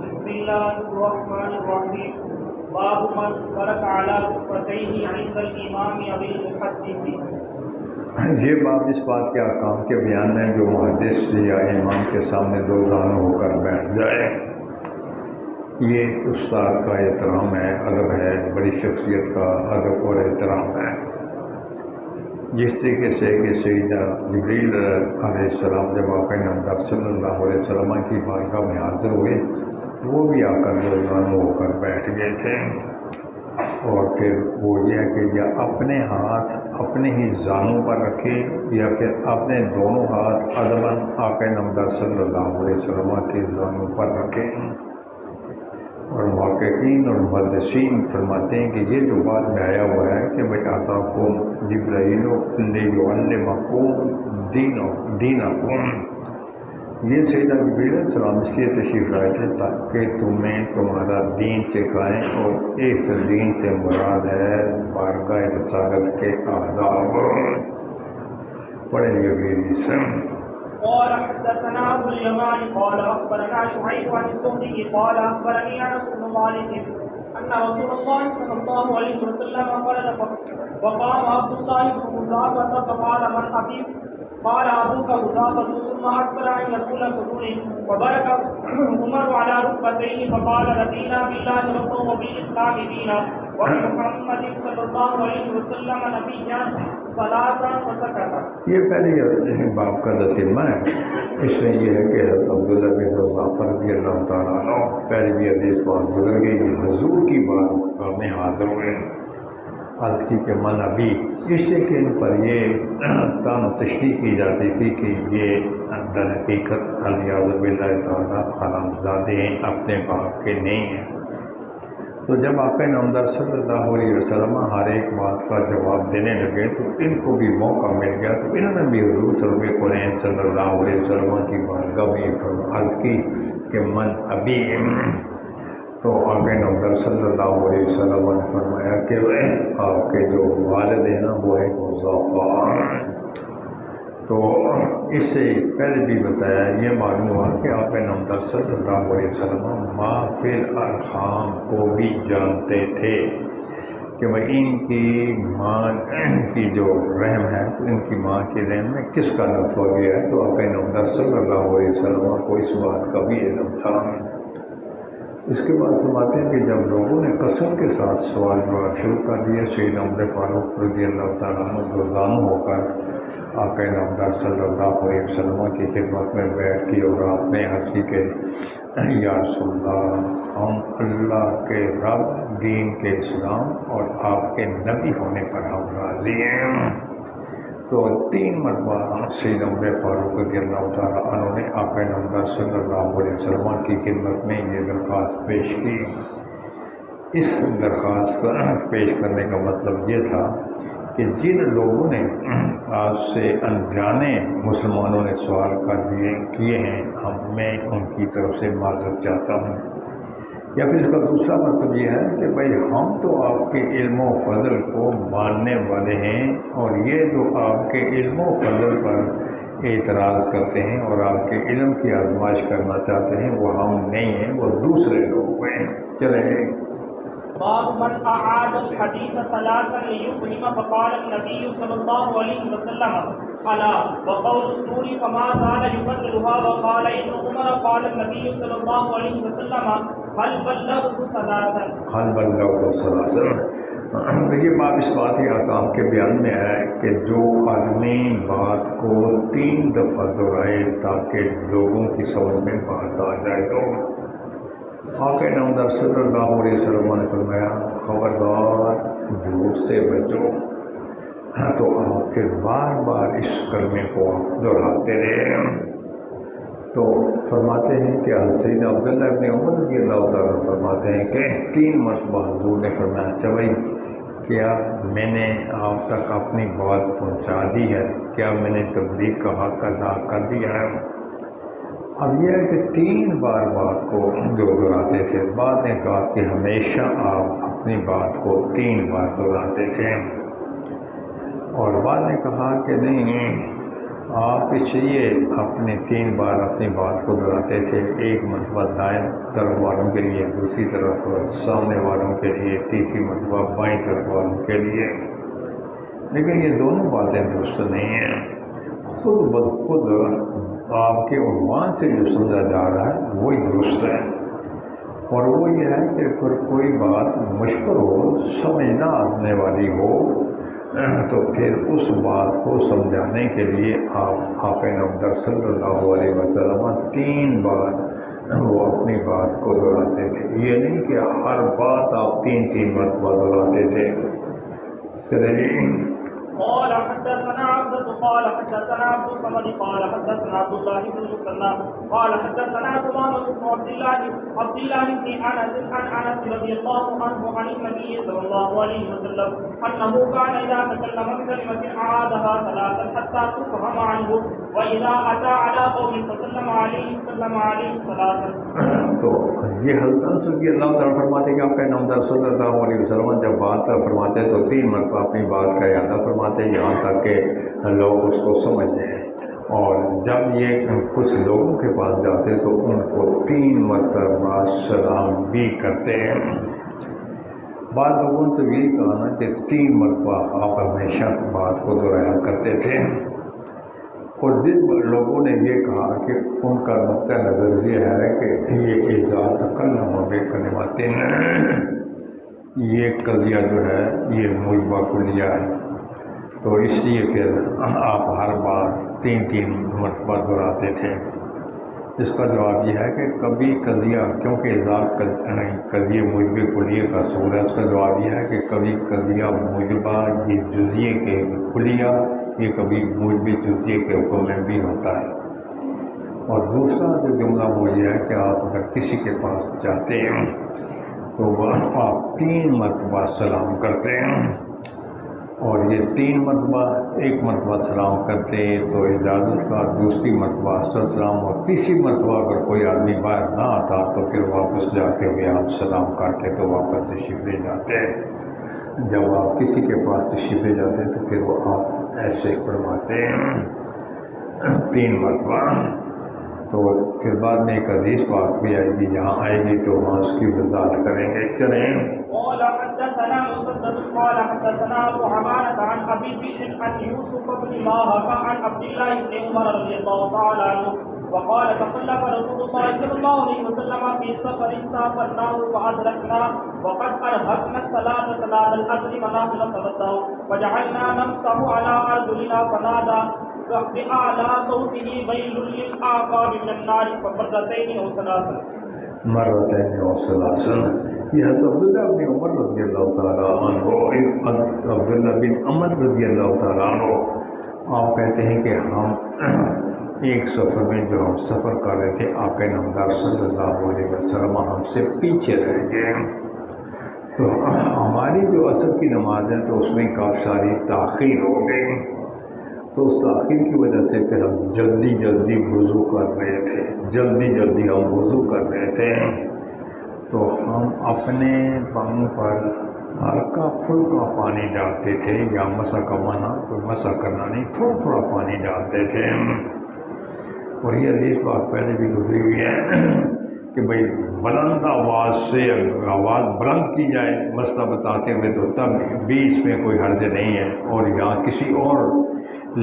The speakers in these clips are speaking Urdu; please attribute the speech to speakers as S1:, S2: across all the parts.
S1: بسم اللہ الرحمن الرحیم باب من ترک علی رکعتین عند الامام او المحدث۔
S2: یہ باب اس بات کے احکام کے بیان میں جو محدث یا امام کے سامنے دو زانو ہو کر بیٹھ جائے، یہ استاد کا احترام ہے، ادب ہے، بڑی شخصیت کا ادب اور احترام ہے۔ جس طریقے سے کہ سیدنا جبریل علیہ السلام جب آقا نامدار صلی اللہ علیہ وسلم کی بارگاہ میں حاضر ہوئے، وہ بھی آ کر دو زانو ہو کر بیٹھ گئے تھے، اور پھر وہ یہ کہ یا اپنے ہاتھ اپنے ہی زانوں پر رکھے یا پھر اپنے دونوں ہاتھ ادباً آقا نامدار صلی اللہ علیہ وسلم کے زانوں پر رکھے۔ اور محققین اور محدثین فرماتے ہیں کہ یہ جو بات میں آیا ہوا ہے کہ بھائی آتاکم جبرائیل لیعلمکم دینکم، یہ سیدنا جبریل علیہ السلام اس لیے تشریف لائے تھے تاکہ تمہیں تمہارا دین سکھائیں، اور اس دین سے مراد ہے بارگاہ رسالت کے آداب۔ پڑھیں یہ حدیث۔
S1: قال حدثنا ابو اليمان قال اخبرنا شعيب عن الزهري قال اخبرني انس بن مالك ان رسول الله صلى الله عليه وسلم قال وقام عبد الله بن حذافة فقال من ابي؟ قال ابوك حذافة ثم اكثر ان يقول صدوري وبرك عمر على ركبتيه فقال رضينا بالله ربا وبالاسلام دينا وبمحمد صلی اللہ علیہ وسلم نبیا ثلاثا وسکت۔
S2: یہ پہلے باب کا تتمہ ہے، اس میں یہ ہے کہ حضرت عبداللہ بن حذافہ رضی اللہ تعالیٰ عنہ پہلے بھی حدیث بات گزر گئی، حضور کی بارگاہ میں حاضر ہوئے، عرض کی کہ من ابی، اس لیے کہ ان پر یہ تان و تشریح کی جاتی تھی کہ یہ در حقیقت الیاذ باللہ تعالیٰ حرامزادے ہیں، اپنے باپ کے نہیں ہیں۔ تو جب آقا نامدار صلی اللہ علیہ وسلم ہر ایک بات کا جواب دینے لگے تو ان کو بھی موقع مل گیا، تو انہوں نے بھی حضور صلی اللہ علیہ وسلم کی بارگاہ میں عرض کی کہ من ابی، تو آقا نامدار صلی اللہ علیہ وسلم نے فرمایا کہ آپ کے جو والد ہیں نا وہ ہے حذافہ۔ تو اس سے پہلے بھی بتایا، یہ معلوم ہوا کہ آپ نامدار صلی اللہ علیہ وسلم ما فی الارحام کو بھی جانتے تھے کہ بھائی ان کی ماں کی جو رحم ہے تو ان کی ماں کی رحم میں کس کا لطف ہو گیا ہے، تو آپ نامدار صلی اللہ علیہ وسلم کو اس بات کا بھی علم تھا۔ اس کے بعد فرماتے ہیں کہ جب لوگوں نے کثرت کے ساتھ سوال جواب شروع کر دیے، سیدنا عمر فاروق رضی اللہ تعالیٰ عنہ دو زانو ہو کر آقا نامدار صلی اللہ علیہ وسلم کی خدمت میں بیٹھ کی اور آپ نے عرض کی کہ یا رسول اللہ، ہم اللہ کے رب، دین کے اسلام اور آپ کے نبی ہونے پر ہم راضی ہیں۔ تو 3 مرتبہ سیدنا عمر فاروق رضی اللہ تعالیٰ عنہ نے آقا نامدار صلی اللہ علیہ وسلم کی خدمت میں یہ درخواست پیش کی۔ اس درخواست پیش کرنے کا مطلب یہ تھا کہ جن لوگوں نے آج سے انجانے مسلمانوں نے سوال کیے ہیں، میں ان کی طرف سے معذرت چاہتا ہوں۔ یا پھر اس کا دوسرا مطلب یہ ہے کہ بھائی ہم تو آپ کے علم و فضل کو ماننے والے ہیں، اور یہ جو آپ کے علم و فضل پر اعتراض کرتے ہیں اور آپ کے علم کی آزمائش کرنا چاہتے ہیں، وہ ہم نہیں ہیں، وہ دوسرے لوگ ہیں۔ چلیں
S1: باب من اعاد الحديث ثلاثا ليفهم فقال النبي صلی اللہ علیہ وسلم الا وقول السور فما زال يكررها وقال ابن عمر قال النبي صلی اللہ علیہ وسلم هل بلغت ثلاثا۔
S2: تو یہ باب اس بات کے احکام کے بیان میں ہے کہ جو آدمی بات کو 3 دفعہ دہرائے تاکہ لوگوں کی سمجھ میں بات آ جائے، تو آقا نامدار صلی اللہ علیہ وسلم نے فرمایا خبردار جھوٹ سے بچو۔ تو آپ پھر بار بار اس کلمے کو آپ دہراتے رہے۔ تو فرماتے ہیں کہ سیدنا عبداللہ ابن عمر رضی اللہ تعالیٰ فرماتے ہیں کہ 3 مرتبہ حضور نے فرمایا اچھا بھائی، کیا میں نے آپ تک اپنی بات پہنچا دی ہے؟ کیا میں نے تبلیغ کا حق ادا کر دیا ہے؟ اب یہ ہے کہ 3 بار بات کو جو دہراتے تھے، بعد نے کہا کہ ہمیشہ آپ اپنی بات کو 3 بار دہراتے تھے، اور بعد نے کہا کہ نہیں آپ اس لیے اپنے 3 بار اپنی بات کو دہراتے تھے، ایک مرتبہ دائیں طرف والوں کے لیے، دوسری طرف سامنے والوں کے لیے، تیسری مرتبہ بائیں طرف والوں کے لیے، لیکن یہ دونوں باتیں درست نہیں ہیں۔ خود بخود آپ کے عنوان سے جو سمجھا جا رہا ہے وہی درست ہے، اور وہ یہ ہے کہ اگر کوئی بات مشکل ہو، سمجھ نہ آنے والی ہو، تو پھر اس بات کو سمجھانے کے لیے آپ آقا نامدار صلی اللہ علیہ وسلم 3 بار وہ اپنی بات کو دہراتے تھے۔ یہ نہیں کہ ہر بات آپ 3 مرتبہ دہراتے تھے۔ چلیے
S1: قال حدثنا عبدة قال حدثنا عبد الصمد قال حدثنا عبد الله بن مسلم قال حدثنا سمامة بن عبد الله بن أنس عن أنس رضي الله عنه عن النبي صلى الله عليه وسلم أنه كان إذا تكلم بكلمة أعادها 3 حتى تفهم عنه وإذا أتى على قوم فسلم عليهم سلم عليهم 3۔
S2: تو یہ حضرت انس رضی اللہ تعالیٰ فرماتے کہ آپ کا نامدار صلی اللہ علیہ وسلم جب بات فرماتے تو 3 مرتبہ اپنی بات کا اعادہ فرماتے، یہاں تک کہ لوگ اس کو سمجھ جائیں، اور جب یہ کچھ لوگوں کے پاس جاتے تو ان کو 3 مرتبہ سلام بھی کرتے ہیں۔ بعض لوگوں نے تو یہ کہا نا کہ 3 مرتبہ آپ ہمیشہ بات کو دہرایا کرتے تھے، اور جن لوگوں نے یہ کہا کہ ان کا نقطہ نظر یہ ہے کہ یہ اذا تکلم بکلمات، یہ قضیہ جو ہے یہ موجبہ کلیہ ہے، تو اس لیے پھر آپ ہر بار 3 مرتبہ دہراتے تھے۔ اس کا جواب یہ ہے کہ کبھی قضیہ، کیونکہ اذا قضیہ موجب کلیہ کا صور ہے، اس کا جواب یہ ہے کہ کبھی قضیہ موجبہ یہ جزیے کے کلیہ، یہ کبھی موجب جزیے کے حکم میں بھی ہوتا ہے۔ اور دوسرا جو جملہ وہ یہ ہے کہ آپ اگر کسی کے پاس جاتے ہیں تو آپ 3 مرتبہ سلام کرتے ہیں، اور یہ 3 مرتبہ، 1 مرتبہ سلام کرتے تو اجازت کا، دوسری مرتبہ اصل سلام، اور تیسری مرتبہ اگر کوئی آدمی باہر نہ آتا تو پھر واپس جاتے ہوئے آپ سلام کر کے تو واپس تشریف لے جاتے۔ جب آپ کسی کے پاس تشریف لے جاتے تو پھر وہ آپ ایسے فرماتے ہیں 3 مرتبہ۔ تو پھر بعد میں ایک حدیث پاک بھی آئے گی، جہاں آئے گی تو وہاں اس کی وضاحت کریں گے۔ چلیں
S1: قال حدثنا مسدد قال حدثنا ابو عمارة عن ابي بشر عن يوسف بن ماهك عن عبد الله بن عمر رضي الله تعالى عنه وقال تخلف رسول الله صلى الله عليه وسلم في سفر سافرناه فأدركنا وقد أرهقنا صلاة العصر ونحن نتوضأ وجعلنا نمسح على أرجلنا فنادى بأعلى صوته ويل للأعقاب من النار مرتين أو 3
S2: مرتين أو 3۔ یہ عبداللہ بن عمر رضی اللہ تعالیٰ عنہ، عبداللہ بن عمر رضی اللہ تعالیٰ عنہ، آپ کہتے ہیں کہ ہم ایک سفر میں جو ہم سفر کر رہے تھے، آقا نامدار صلی اللہ علیہ وسلم ہم سے پیچھے رہ گئے، تو ہماری جو عصر کی نماز ہے تو اس میں کافی ساری تاخیر ہو گئی، تو اس تاخیر کی وجہ سے پھر ہم جلدی وضو کر رہے تھے، جلدی ہم وضو کر رہے تھے، تو ہم اپنے پاؤں پر ہلکا پھلکا پانی ڈالتے تھے، یا مسح کا معنی کوئی مسح کرنا نہیں، تھوڑا پانی ڈالتے تھے۔ اور یہ حدیث بات پہلے بھی گزری ہوئی ہے کہ بھئی بلند آواز سے آواز بلند کی جائے مسئلہ بتاتے ہوئے، تو تب بھی اس میں کوئی حرج نہیں ہے۔ اور یہاں کسی اور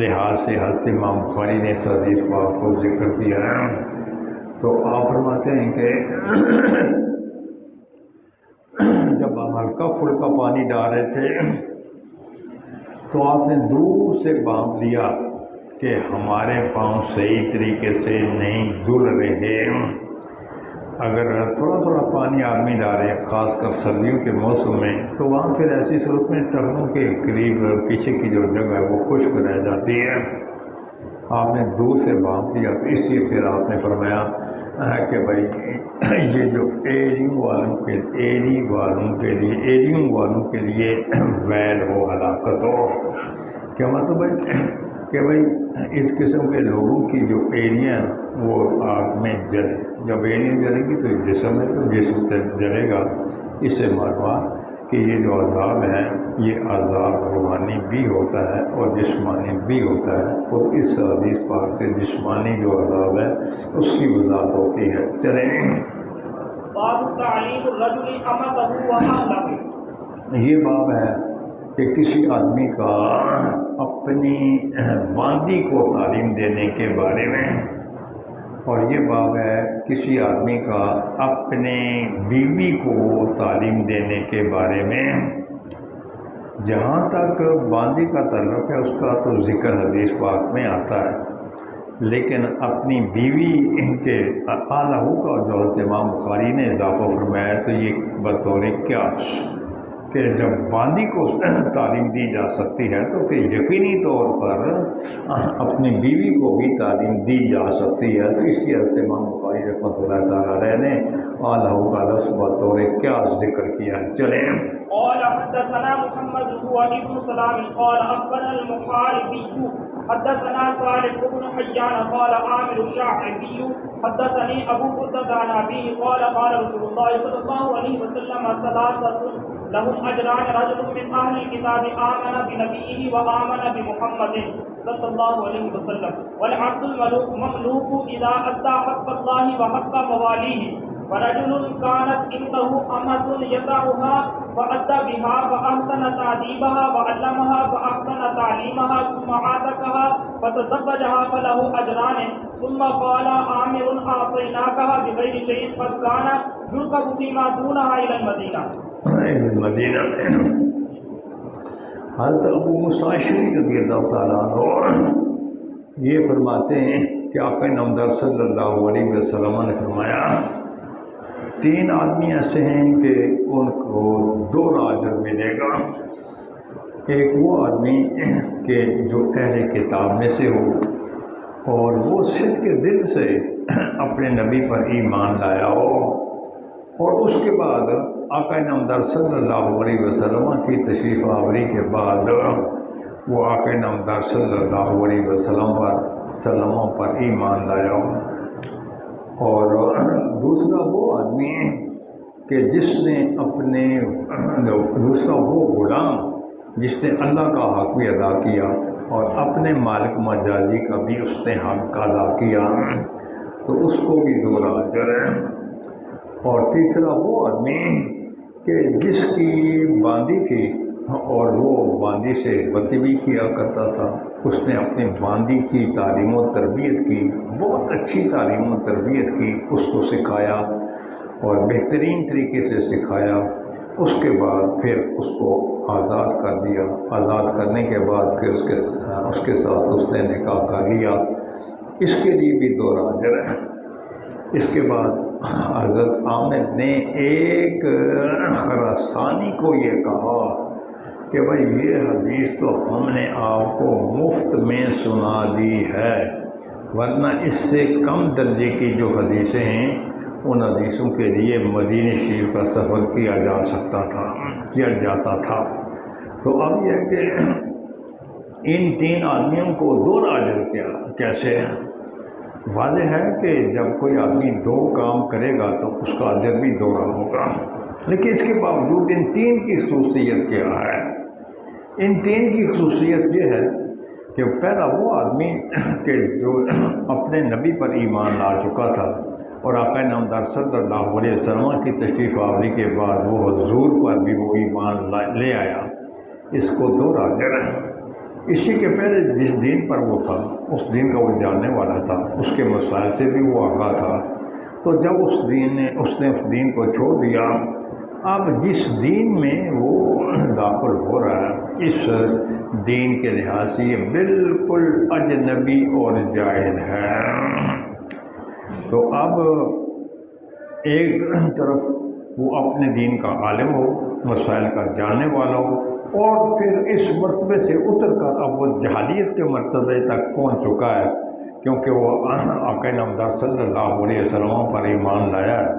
S2: لحاظ سے حضرت امام بخاری نے اس حدیث بات کو ذکر کیا ہے، تو آپ فرماتے ہیں کہ جب ہم ہلکا پھلکا پانی ڈال رہے تھے تو آپ نے دور سے بانپ لیا کہ ہمارے پاؤں صحیح طریقے سے نہیں دھل رہے۔ اگر تھوڑا پانی آدمی ڈالے، خاص کر سردیوں کے موسم میں، تو وہاں پھر ایسی صورت میں ٹخنوں کے قریب پیچھے کی جو جگہ ہے وہ خشک رہ جاتی ہے۔ آپ نے دور سے بانپ لیا، تو اس لیے پھر آپ نے فرمایا کہ بھائی یہ جو ایریوں والوں کے لیے ویل ہو، ہلاکت ہو۔ کیا مطلب ہے کہ بھائی اس قسم کے لوگوں کی جو ایریاں وہ آگ میں جلے، جب ایریاں جلے گی تو جسم ہے، تو جسم جلے گا، اس سے مروا کہ یہ جو عذاب ہے یہ عذاب روحانی بھی ہوتا ہے اور جسمانی بھی ہوتا ہے، اور اس حدیث پاک سے جسمانی جو عذاب ہے اس کی وضاحت ہوتی ہے۔ چلیں،
S1: باب تعلیم الرجل امته واهله،
S2: یہ باب ہے کہ کسی آدمی کا اپنی باندی کو تعلیم دینے کے بارے میں، اور یہ باب ہے کسی آدمی کا اپنے بیوی کو تعلیم دینے کے بارے میں۔ جہاں تک باندی کا تعلق ہے اس کا تو ذکر حدیث پاک میں آتا ہے، لیکن اپنی بیوی کے اعلیٰ کا جو امام بخاری نے اضافہ فرمایا تو یہ بطور قیاس کہ جب باندی کو تعلیم دی جا سکتی ہے تو پھر یقینی طور پر اپنی بیوی کو بھی تعلیم دی جا سکتی ہے، تو اس لیے امام بخاری رحمۃ اللہ تعالیٰ علیہ نے اعلیٰ کا لفظ بطور قیاس ذکر کیا۔ چلیں،
S1: قال حدثنا محمد هو ابن سلام قال اخبرنا المحاربي حدثنا صالح بن حيان قال عامر الشاعبي حدثني ابو بردة عن ابيه قال قال رسول الله صلى الله عليه وسلم ثلاثة لهم اجران، رجل من اهل الكتاب آمن بنبيه وآمن بمحمد صلى الله عليه وسلم، والعبد المملوك اذا ادى حق الله وحق مواليه، ورجل كانت عنده أمة يدعها فأدى بها فأحسن تأديبها وعلمها فأحسن تعليمها ثم عاتقها فتزوجها فله أجران، ثم قال عامر أعطيناكها بغير شيء قد كان يركب فيما دونها إلى
S2: المدینہ حضرت ابو موسیٰ اشعری رضی اللہ تعالیٰ عنہ یہ فرماتے ہیں کہ آقا نامدار صلی اللہ علیہ وسلم نے فرمایا، تین آدمی ایسے ہیں کہ ان کو 2 اجر ملے گا۔ ایک وہ آدمی کہ جو اہل کتاب میں سے ہو اور وہ صدق کے دل سے اپنے نبی پر ایمان لایا ہو، اور اس کے بعد آقا نامدار صلی اللہ علیہ وسلم کی تشریف آوری کے بعد وہ آقا نامدار صلی اللہ علیہ وسلم پر ایمان لایا ہو، اور دوسرا وہ آدمی کہ جس نے اپنے دوسرا وہ غلام جس نے اللہ کا حق بھی ادا کیا اور اپنے مالک مجازی کا بھی اس نے حق ادا کیا، تو اس کو بھی 2 اجر ہے۔ اور تیسرا وہ آدمی کہ جس کی باندی تھی اور وہ باندی سے بدتمیزی کیا کرتا تھا، اس نے اپنی باندی کی تعلیم و تربیت کی، بہت اچھی تعلیم و تربیت کی، اس کو سکھایا اور بہترین طریقے سے سکھایا، اس کے بعد پھر اس کو آزاد کر دیا، آزاد کرنے کے بعد پھر اس کے ساتھ اس نے نکاح کر لیا، اس کے لیے بھی 2 اجر ہے۔ اس کے بعد حضرت عامر نے ایک خراسانی کو یہ کہا کہ بھائی یہ حدیث تو ہم نے آپ کو مفت میں سنا دی ہے، ورنہ اس سے کم درجے کی جو حدیثیں ہیں ان حدیثوں کے لیے مدینہ شریف کا سفر کیا جاتا تھا۔ تو اب یہ ہے کہ ان 3 آدمیوں کو 2 اجر کیسے ہے؟ واضح ہے کہ جب کوئی آدمی 2 کام کرے گا تو اس کا اجر بھی 2 ہوگا، لیکن اس کے باوجود ان 3 کی خصوصیت کیا ہے؟ ان 3 کی خصوصیت یہ ہے کہ پہلا وہ آدمی کہ جو اپنے نبی پر ایمان لا چکا تھا اور آقا نامدار صلی اللہ علیہ وسلم کی تشریف آوری کے بعد وہ حضور پر بھی وہ ایمان لے آیا، اس کو 2 اجر ہے۔ اسی کے پہلے جس دین پر وہ تھا اس دین کا وہ جاننے والا تھا، اس کے مسائل سے بھی وہ آگاہ تھا، تو جب اس نے اس دین کو چھوڑ دیا، اب جس دین میں وہ داخل ہو رہا ہے اس دین کے لحاظ سے یہ بالکل اجنبی اور جاہل ہے۔ تو اب ایک طرف وہ اپنے دین کا عالم ہو، مسائل کا جاننے والا ہو، اور پھر اس مرتبے سے اتر کر اب وہ جہالیت کے مرتبے تک پہنچ چکا ہے، کیونکہ وہ آقا نامدار صلی اللہ علیہ وسلم پر ایمان لایا ہے،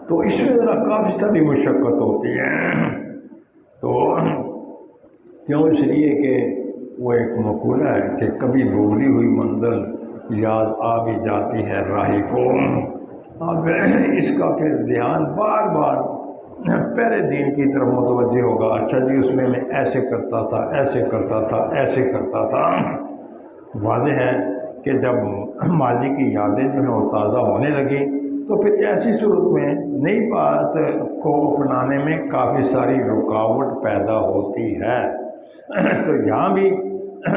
S2: تو اس میں ذرا کافی ساری مشقت ہوتی ہے۔ تو کیوں؟ اس لیے کہ وہ ایک مقولہ ہے کہ کبھی بھولی ہوئی منزل یاد آ بھی جاتی ہے راہی کو۔ اب اس کا پھر دھیان بار بار پہلے دین کی طرف متوجہ ہوگا، اچھا جی اس میں ایسے کرتا تھا، ایسے کرتا تھا، ایسے کرتا تھا۔ واضح ہے کہ جب ماضی کی یادیں جو ہیں وہ تازہ ہونے لگیں تو پھر ایسی صورت میں نئی بات کو اپنانے میں کافی ساری رکاوٹ پیدا ہوتی ہے۔ تو یہاں بھی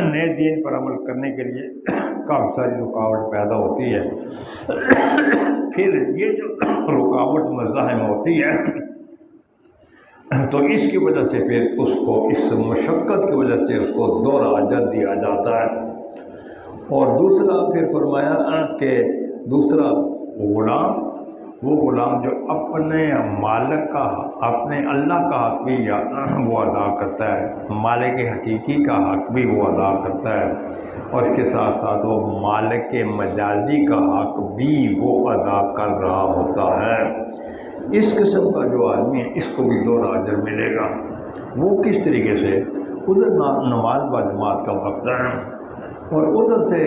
S2: نئے دین پر عمل کرنے کے لیے کافی ساری رکاوٹ پیدا ہوتی ہے۔ پھر یہ جو رکاوٹ مزاحم ہوتی ہے تو اس کی وجہ سے پھر اس کو اس مشقت کی وجہ سے اس کو دوہرا اجر دیا جاتا ہے۔ اور دوسرا پھر فرمایا کہ دوسرا غلام، وہ غلام جو اپنے مالک کا، اپنے اللہ کا حق بھی وہ ادا کرتا ہے، مالک حقیقی کا حق بھی وہ ادا کرتا ہے، اور اس کے ساتھ ساتھ وہ مالک مجازی کا حق بھی وہ ادا کر رہا ہوتا ہے۔ اس قسم کا جو آدمی ہے اس کو بھی دوہرا اجر ملے گا۔ وہ کس طریقے سے؟ ادھر نماز با جماعت کا وقت ہے اور ادھر سے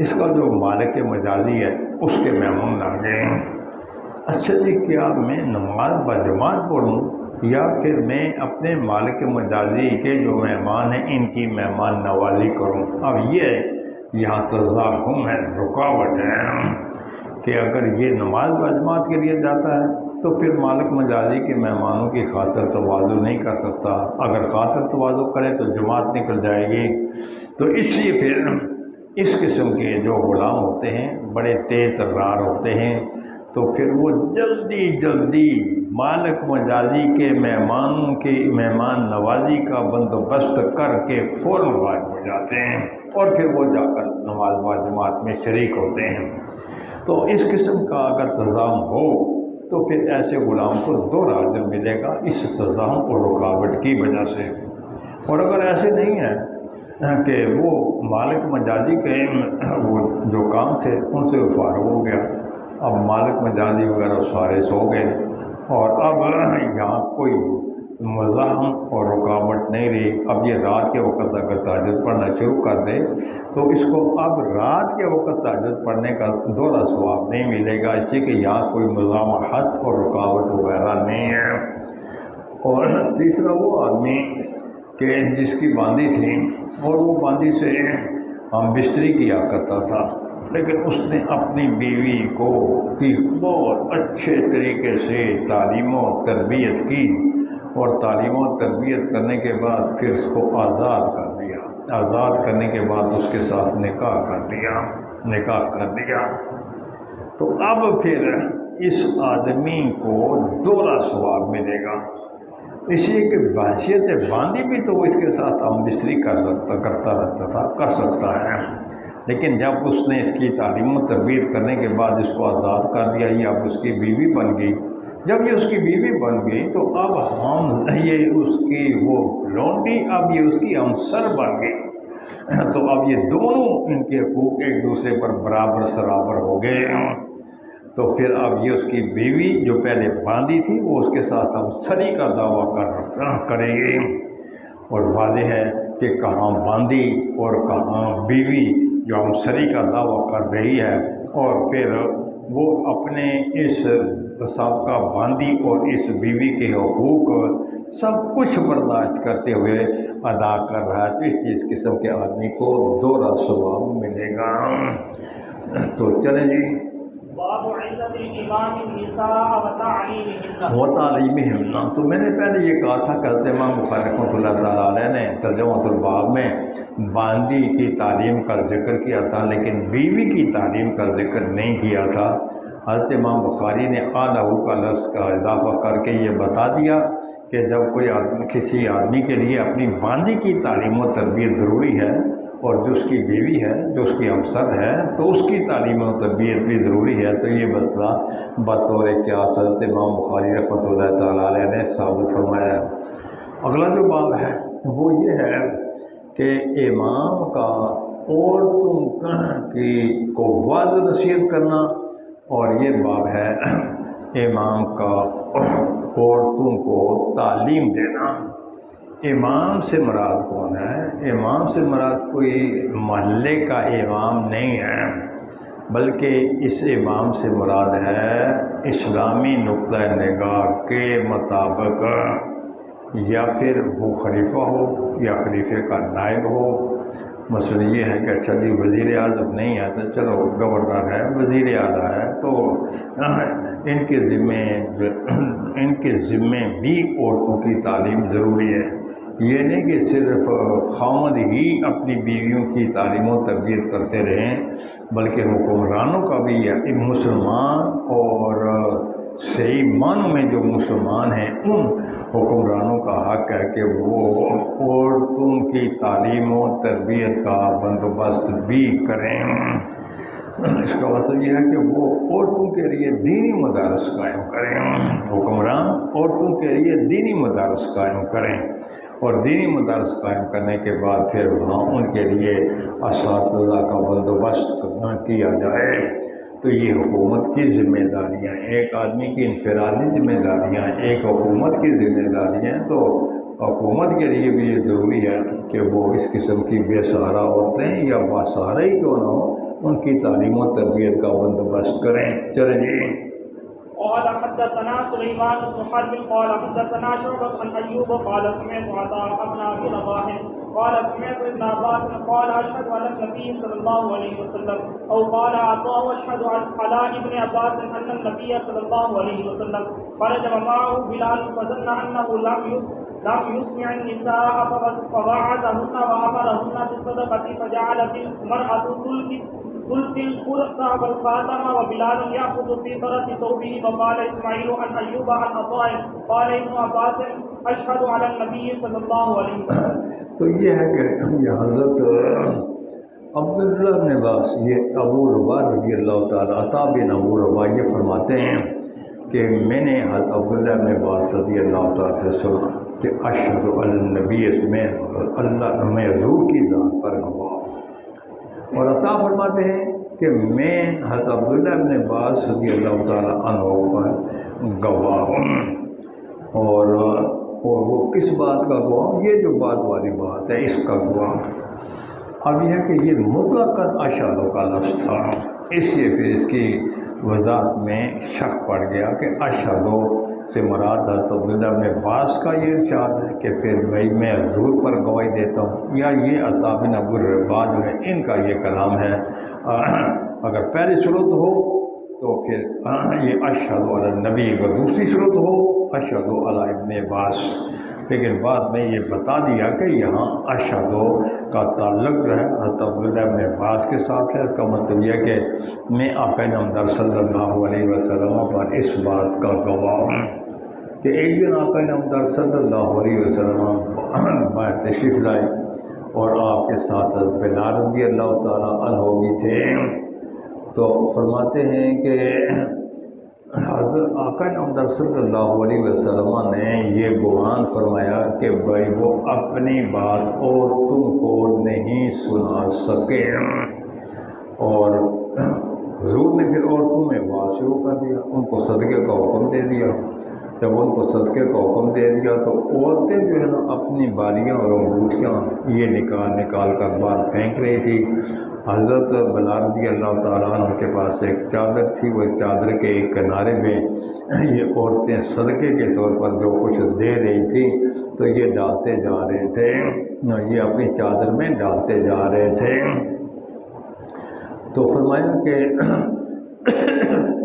S2: اس کا جو مالک مجازی ہے اس کے مہمان آ گئے۔ اچھا جی کیا میں نماز با جماعت پڑھوں یا پھر میں اپنے مالک مجازی کے جو مہمان ہیں ان کی مہمان نوازی کروں؟ اب یہ یہاں تزاحم ہے، رکاوٹ ہے کہ اگر یہ نماز با جماعت کے لیے جاتا ہے تو پھر مالک مجازی کے مہمانوں کی خاطر تواضع نہیں کر سکتا، اگر خاطر تواضع کرے تو جماعت نکل جائے گی۔ تو اس لیے پھر اس قسم کے جو غلام ہوتے ہیں بڑے تیز ترار ہوتے ہیں، تو پھر وہ جلدی جلدی مالک مجازی کے مہمانوں کی مہمان نوازی کا بندوبست کر کے فوراً غائب ہو جاتے ہیں اور پھر وہ جا کر نماز با جماعت میں شریک ہوتے ہیں۔ تو اس قسم کا اگر تضام ہو تو پھر ایسے غلام کو دوہرا اجر ملے گا اس تضام اور رکاوٹ کی وجہ سے۔ اور اگر ایسے نہیں ہے کہ وہ مالک مجازی کے وہ جو کام تھے ان سے فارغ ہو گیا، اب مالک مجازی وغیرہ سارے سو گئے اور اب یہاں کوئی مزاحم اور رکاوٹ نہیں رہی، اب یہ رات کے وقت اگر تہجد پڑھنا شروع کر دے تو اس کو اب رات کے وقت تہجد پڑھنے کا دوہرا ثواب نہیں ملے گا، اس لیے کہ یہاں کوئی مزاحمت اور رکاوٹ وغیرہ نہیں ہے۔ اور تیسرا وہ آدمی کہ جس کی باندی تھی اور وہ باندی سے ہم بستری کیا کرتا تھا، لیکن اس نے اپنی بیوی کو کی بہت اچھے طریقے سے تعلیم و تربیت کی، اور تعلیم و تربیت کرنے کے بعد پھر اس کو آزاد کر دیا، آزاد کرنے کے بعد اس کے ساتھ نکاح کر دیا۔ تو اب پھر اس آدمی کو دوہرا ثواب ملے گا، اس لیے کہ بحیثیت باندی بھی تو وہ اس کے ساتھ ہم بستری کر سکتا ہے، لیکن جب اس نے اس کی تعلیم و تربیت کرنے کے بعد اس کو آزاد کر دیا، یہ اب اس کی بیوی بن گئی۔ جب یہ اس کی بیوی بن گئی تو اب یہ اس کی وہ لونڈی، اب یہ اس کی ہمسر بن گئی، تو اب یہ دونوں ان کے حقوق ایک دوسرے پر برابر سرابر ہو گئے۔ تو پھر اب یہ اس کی بیوی جو پہلے باندھی تھی وہ اس کے ساتھ ہمسری کا دعویٰ کرے گی، اور واضح ہے کہ کہاں باندھی اور کہاں بیوی جو ہمسری کا دعویٰ کر رہی ہے، اور پھر وہ اپنے اس سابقہ باندھی اور اس بیوی کے حقوق سب کچھ برداشت کرتے ہوئے ادا کر رہا ہے، تو اس لیے اس قسم کے آدمی کو دوہرا ثواب ملے گا۔ تو چلیں جی،
S1: باب عزت الامام النساء و
S2: تعلیمہن۔ تو میں نے پہلے یہ کہا تھا کہ حضرت امام بخاری رحمۃ اللہ تعالیٰ علیہ نے ترجمۃ الباب میں باندی کی تعلیم کا ذکر کیا تھا، لیکن بیوی کی تعلیم کا ذکر نہیں کیا تھا۔ حضرت امام بخاری نے آلہ کا لفظ کا اضافہ کر کے یہ بتا دیا کہ جب کوئی کسی آدمی کے لیے اپنی باندی کی تعلیم و تربیت ضروری ہے، اور جو اس کی بیوی ہے، جو اس کی ہمسر ہے، تو اس کی تعلیم و تربیت بھی ضروری ہے، تو یہ مسئلہ بطور قیاس حضرت امام بخاری رحمۃ اللہ تعالیٰ علیہ نے ثابت فرمایا ہے۔ اگلا جو باب ہے وہ یہ ہے کہ امام کا عورتوں کو واضح نصیحت کرنا، اور یہ باب ہے امام کا عورتوں کو تعلیم دینا۔ امام سے مراد کون ہے؟ امام سے مراد کوئی محلے کا امام نہیں ہے، بلکہ اس امام سے مراد ہے اسلامی نقطۂ نگاہ کے مطابق یا پھر وہ خلیفہ ہو یا خلیفے کا نائب ہو. مثلا یہ ہے کہ اچھا جی وزیر اعظم نہیں ہے تو چلو گورنر ہے، وزیر اعلیٰ ہے، تو ان کے ذمے بھی عورتوں کی تعلیم ضروری ہے. یہ نہیں کہ صرف خاوند ہی اپنی بیویوں کی تعلیم و تربیت کرتے رہیں، بلکہ حکمرانوں کا بھی مسلمان اور صحیح معنوں میں جو مسلمان ہیں ان حکمرانوں کا حق ہے کہ وہ عورتوں کی تعلیم و تربیت کا بندوبست بھی کریں. اس کا مطلب یہ ہے کہ وہ عورتوں کے لیے دینی مدارس قائم کریں. حکمران عورتوں کے لیے دینی مدارس قائم کریں، اور دینی مدارس قائم کرنے کے بعد پھر وہاں ان کے لیے اساتذہ کا بندوبست کیا جائے. تو یہ حکومت کی ذمہ داریاں ہیں، ایک آدمی کی انفرادی ذمہ داریاں ہیں، ایک حکومت کی ذمہ داریاں ہیں. تو حکومت کے لیے بھی یہ ضروری ہے کہ وہ اس قسم کی بے سہارا عورتیں یا باسہارا ہی کیوں نہ ہو، ان کی تعلیم و تربیت کا بندوبست کریں. چلیں جی.
S1: قال حدثنا سليمان بن حرب قال حدثنا شعبة عن أيوب قال سمعت عطاء بن أبي رباح قال سمعت ابن عباس قال أشهد على النبي صلى الله عليه وسلم أو قال عطاء أشهد على ابن عباس أن النبي صلى الله عليه وسلم خرج معه بلال فظن أنه لم يسمع النساء فوعظهن وأمرهن بالصدقة فجعلت المرأة تلقي القرطة والخاتم وبلال يأخذ في طرف ثوبه. وقال إسماعيل عن أيوب عن عطاء قال ابن عباس أشهد على النبي صلى الله عليه وسلم.
S2: تو یہ ہے کہ یہ حضرت عبداللہ بن عباس، یہ ابو رباح رضی اللہ تعالیٰ، عطاء بن ابو رباح یہ فرماتے ہیں کہ میں نے حضرت عبداللہ بن عباس رضی اللہ تعالیٰ سے سنا کہ اشہد علی النبی، اس میں اللہ میں حضور کی ذات پر گواہ. اور عطا فرماتے ہیں کہ میں حضرت عبداللہ بن عباس رضی اللہ تعالیٰ عنہ پر گواہ ہوں. اور وہ کس بات کا گواہ؟ یہ جو بات والی بات ہے اس کا گواہ. اب یہ ہے کہ یہ مطلقاً اشہد کا لفظ تھا، اس لیے پھر اس کی وضاحت میں شک پڑ گیا کہ اشہد سے مراد حضرت عبداللہ بن عباس کا یہ ارشاد ہے کہ پھر میں حضور پر گواہی دیتا ہوں، یا یہ عطاء بن ابو رباح جو ہے ان کا یہ کلام ہے. اگر پہلی صورت ہو تو پھر یہ اشہد علی النبی، اگر دوسری صورت ہو اشہد علی ابن عباس. لیکن بعد میں یہ بتا دیا کہ یہاں اشہد کا تعلق جو ہے حضرت عبداللہ بن عباس کے ساتھ ہے. اس کا مطلب یہ کہ میں آقا نامدار صلی اللہ علیہ وسلم پر اس بات کا گواہ ہوں کہ ایک دن آقا نامدار صلی اللہ علیہ وسلم باہر تشریف لائے اور آپ کے ساتھ بلال رضی اللہ تعالیٰ عنہ بھی تھے. تو فرماتے ہیں کہ حضرت آقا نامدار صلی اللہ علیہ وسلم نے یہ گمان فرمایا کہ بھائی وہ اپنی بات عورتوں کو نہیں سنا سکے. اور حضور نے پھر عورتوں میں بات شروع کر دیا، ان کو صدقے کا حکم دے دیا. جب ان کو صدقے کا حکم دے دیا تو عورتیں جو ہے نا اپنی بالیاں اور انگوٹھیاں یہ نکال کر باہر پھینک رہی تھی. حضرت بلال رضی اللہ تعالیٰ عنہ کے پاس ایک چادر تھی، وہ چادر کے ایک کنارے میں یہ عورتیں صدقے کے طور پر جو کچھ دے رہی تھی تو یہ ڈالتے جا رہے تھے، یہ اپنی چادر میں ڈالتے جا رہے تھے. تو فرمایا کہ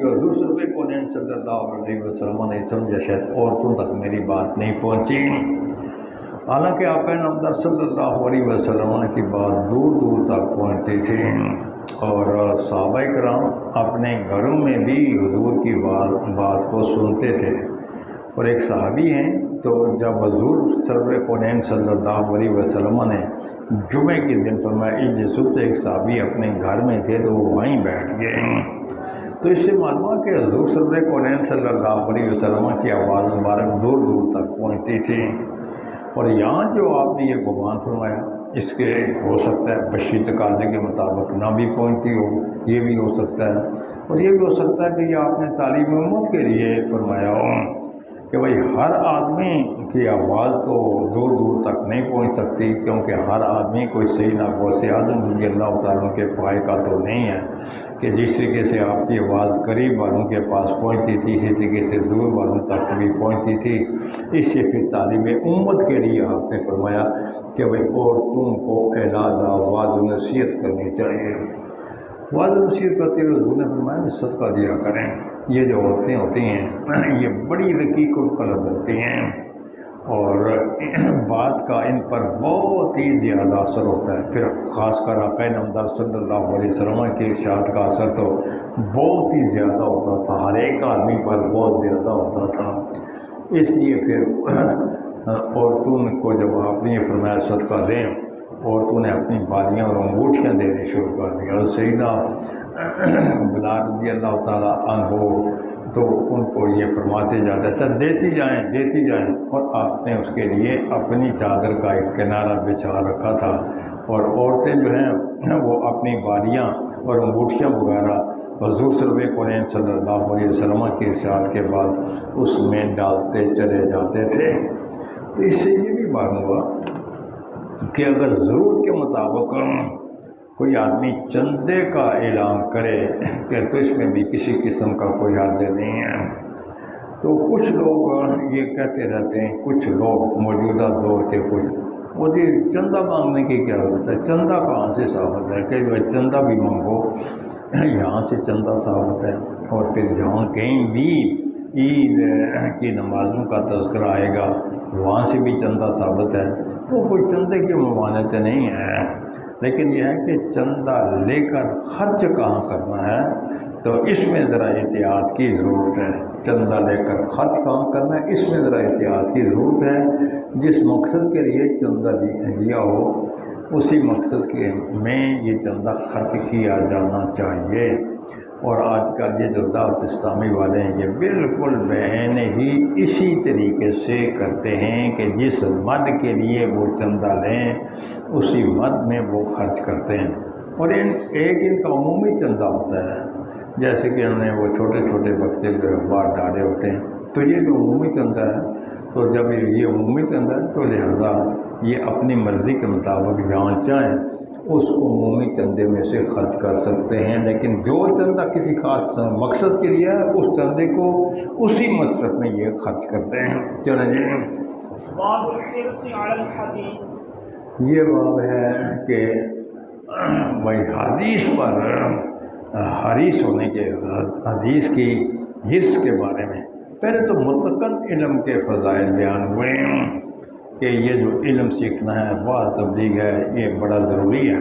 S2: حضور صلی اللہ علیہ وسلم نے سمجھا شاید عورتوں تک میری بات نہیں پہنچی. حالانکہ آقا نامدار صلی اللہ علیہ وسلم کی بات دور دور تک پہنچتی تھی، اور صحابہ کرام اپنے گھروں میں بھی حضور کی بات کو سنتے تھے. اور ایک صحابی ہیں، تو جب حضور سرور کونین صلی اللہ علیہ وسلم نے جمعے کے دن فرمایا اجلسوا، تو ایک صحابی اپنے گھر میں تھے تو وہ وہیں بیٹھ گئے. تو اس سے معلوم ہوا کہ حضور سرور کونین صلی اللہ علیہ وسلم کی آواز مبارک دور دور تک پہنچتی تھی. اور یہاں جو آپ نے یہ گمان فرمایا اس کے ہو سکتا ہے بشری تقاضے کے مطابق نہ بھی پہنچتی ہو، یہ بھی ہو سکتا ہے. اور یہ بھی ہو سکتا ہے کہ یہ آپ نے تعلیم امت کے لیے فرمایا ہو. کہ بھائی ہر آدمی کی آواز تو دور دور تک نہیں پہنچ سکتی، کیونکہ ہر آدمی کوئی سیدنا غوث اعظم رضی اللہ تعالیٰ کے پائے کا تو نہیں ہے کہ جس طریقے سے آپ کی آواز قریب والوں کے پاس پہنچتی تھی اسی طریقے سے دور والوں تک بھی پہنچتی تھی۔ اس سے پھر تعلیم امت کے لیے آپ نے فرمایا کہ بھائی عورتوں کو علیحدہ واعظ و نصیحت کرنی چاہیے۔ واعظ و نصیحت کرتے ہوئے حضور نے فرمایا کہ صدقہ دیا کریں۔ یہ جو عورتیں ہوتی ہیں یہ بڑی رقیق القلب ہوتی ہیں اور بات کا ان پر بہت ہی زیادہ اثر ہوتا ہے۔ پھر خاص کر آقا نامدار صلی اللہ علیہ وسلم کے ارشاد کا اثر تو بہت ہی زیادہ ہوتا تھا، ہر ایک آدمی پر بہت زیادہ ہوتا تھا۔ اس لیے پھر عورتوں کو جب آپ نے یہ فرمایا صدقہ دیں، عورتوں نے اپنی بالیاں اور انگوٹھیاں دینے شروع کر دی، اور سیدنا بلال رضی اللہ تعالیٰ عنہ تو ان کو یہ فرماتے جاتے اچھا دیتی جائیں، اور آپ نے اس کے لیے اپنی چادر کا ایک کنارہ بچھا رکھا تھا، اور عورتیں جو ہیں وہ اپنی بالیاں اور انگوٹھیاں وغیرہ حضور صلی اللہ علیہ وسلم کے ارشاد کے بعد اس میں ڈالتے چلے جاتے تھے۔ تو اس سے یہ بھی معلوم ہوا کہ اگر ضرورت کے مطابق کوئی آدمی چندے کا اعلان کرے کہ تو اس میں بھی کسی قسم کا کوئی حرج نہیں ہے۔ تو کچھ لوگ یہ کہتے رہتے ہیں، کچھ لوگ موجودہ دور کے کچھ وہ جی چندہ مانگنے کی کیا ضرورت ہے، چندہ کہاں سے ثابت ہے کہ جو چندہ بھی مانگو یہاں سے چندہ ثابت ہے، اور پھر جہاں کہیں بھی عید کی نمازوں کا تذکرہ آئے گا وہاں سے بھی چندہ ثابت ہے، تو کوئی چندے کی ممانعت نہیں ہے۔ لیکن یہ ہے کہ چندہ لے کر خرچ کہاں کرنا ہے، تو اس میں ذرا احتیاط کی ضرورت ہے۔ چندہ لے کر خرچ کہاں کرنا ہے، اس میں ذرا احتیاط کی ضرورت ہے۔ جس مقصد کے لیے چندہ لیا ہو اسی مقصد کے میں یہ چندہ خرچ کیا جانا چاہیے۔ اور آج کل یہ جو دعوت اسلامی والے ہیں یہ بالکل بہن ہی اسی طریقے سے کرتے ہیں کہ جس مد کے لیے وہ چندہ لیں اسی مد میں وہ خرچ کرتے ہیں، اور ایک ان کا عمومی چندہ ہوتا ہے، جیسے کہ انہوں نے وہ چھوٹے چھوٹے بکسے جو باہر ڈالے ہوتے ہیں، تو یہ جو عمومی چندہ ہے، تو جب یہ عمومی چندہ ہے تو لہذا یہ اپنی مرضی کے مطابق جہاں چاہیں اس کو عمومی چندے میں سے خرچ کر سکتے ہیں، لیکن جو چندہ کسی خاص مقصد کے لیے ہے اس چندے کو اسی مصرف میں یہ خرچ کرتے ہیں۔ چلیں جی،
S1: باب الحرص علی الحدیث،
S2: یہ باب ہے کہ بھائی حدیث پر حریص ہونے کے، حدیث کی حرص کے بارے میں پہلے تو مطلقاً علم کے فضائل بیان ہوئے ہیں کہ یہ جو علم سیکھنا ہے، بعض تبلیغ ہے، یہ بڑا ضروری ہے،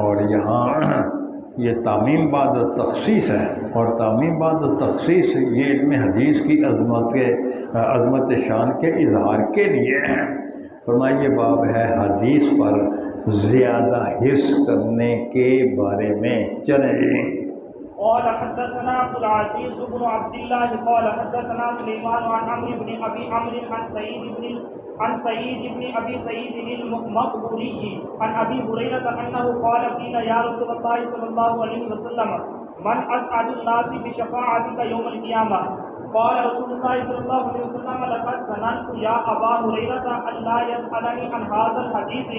S2: اور یہاں یہ تعمیم بعد تخصیص ہے، اور تعمیم بعد تخصیص یہ علم حدیث کی عظمت شان کے اظہار کے لیے ہے۔ فرمایا یہ باب ہے حدیث پر زیادہ حرص کرنے کے بارے میں۔ چلیں،
S1: قال حدثنا عبد العزيز بن عبد الله قال حدثنا سليمان عن عمرو بن ابي عمرو عن سعيد بن ابي سعيد المقبوري عن ابي هريره انه قال قيل يا رسول الله صلى الله عليه وسلم من اسعد الناس بشفاعتك يوم القيامه؟ قال رسول الله صلى الله عليه وسلم لقد ظننت يا ابا هريره ان لا يسالني عن هذا الحديث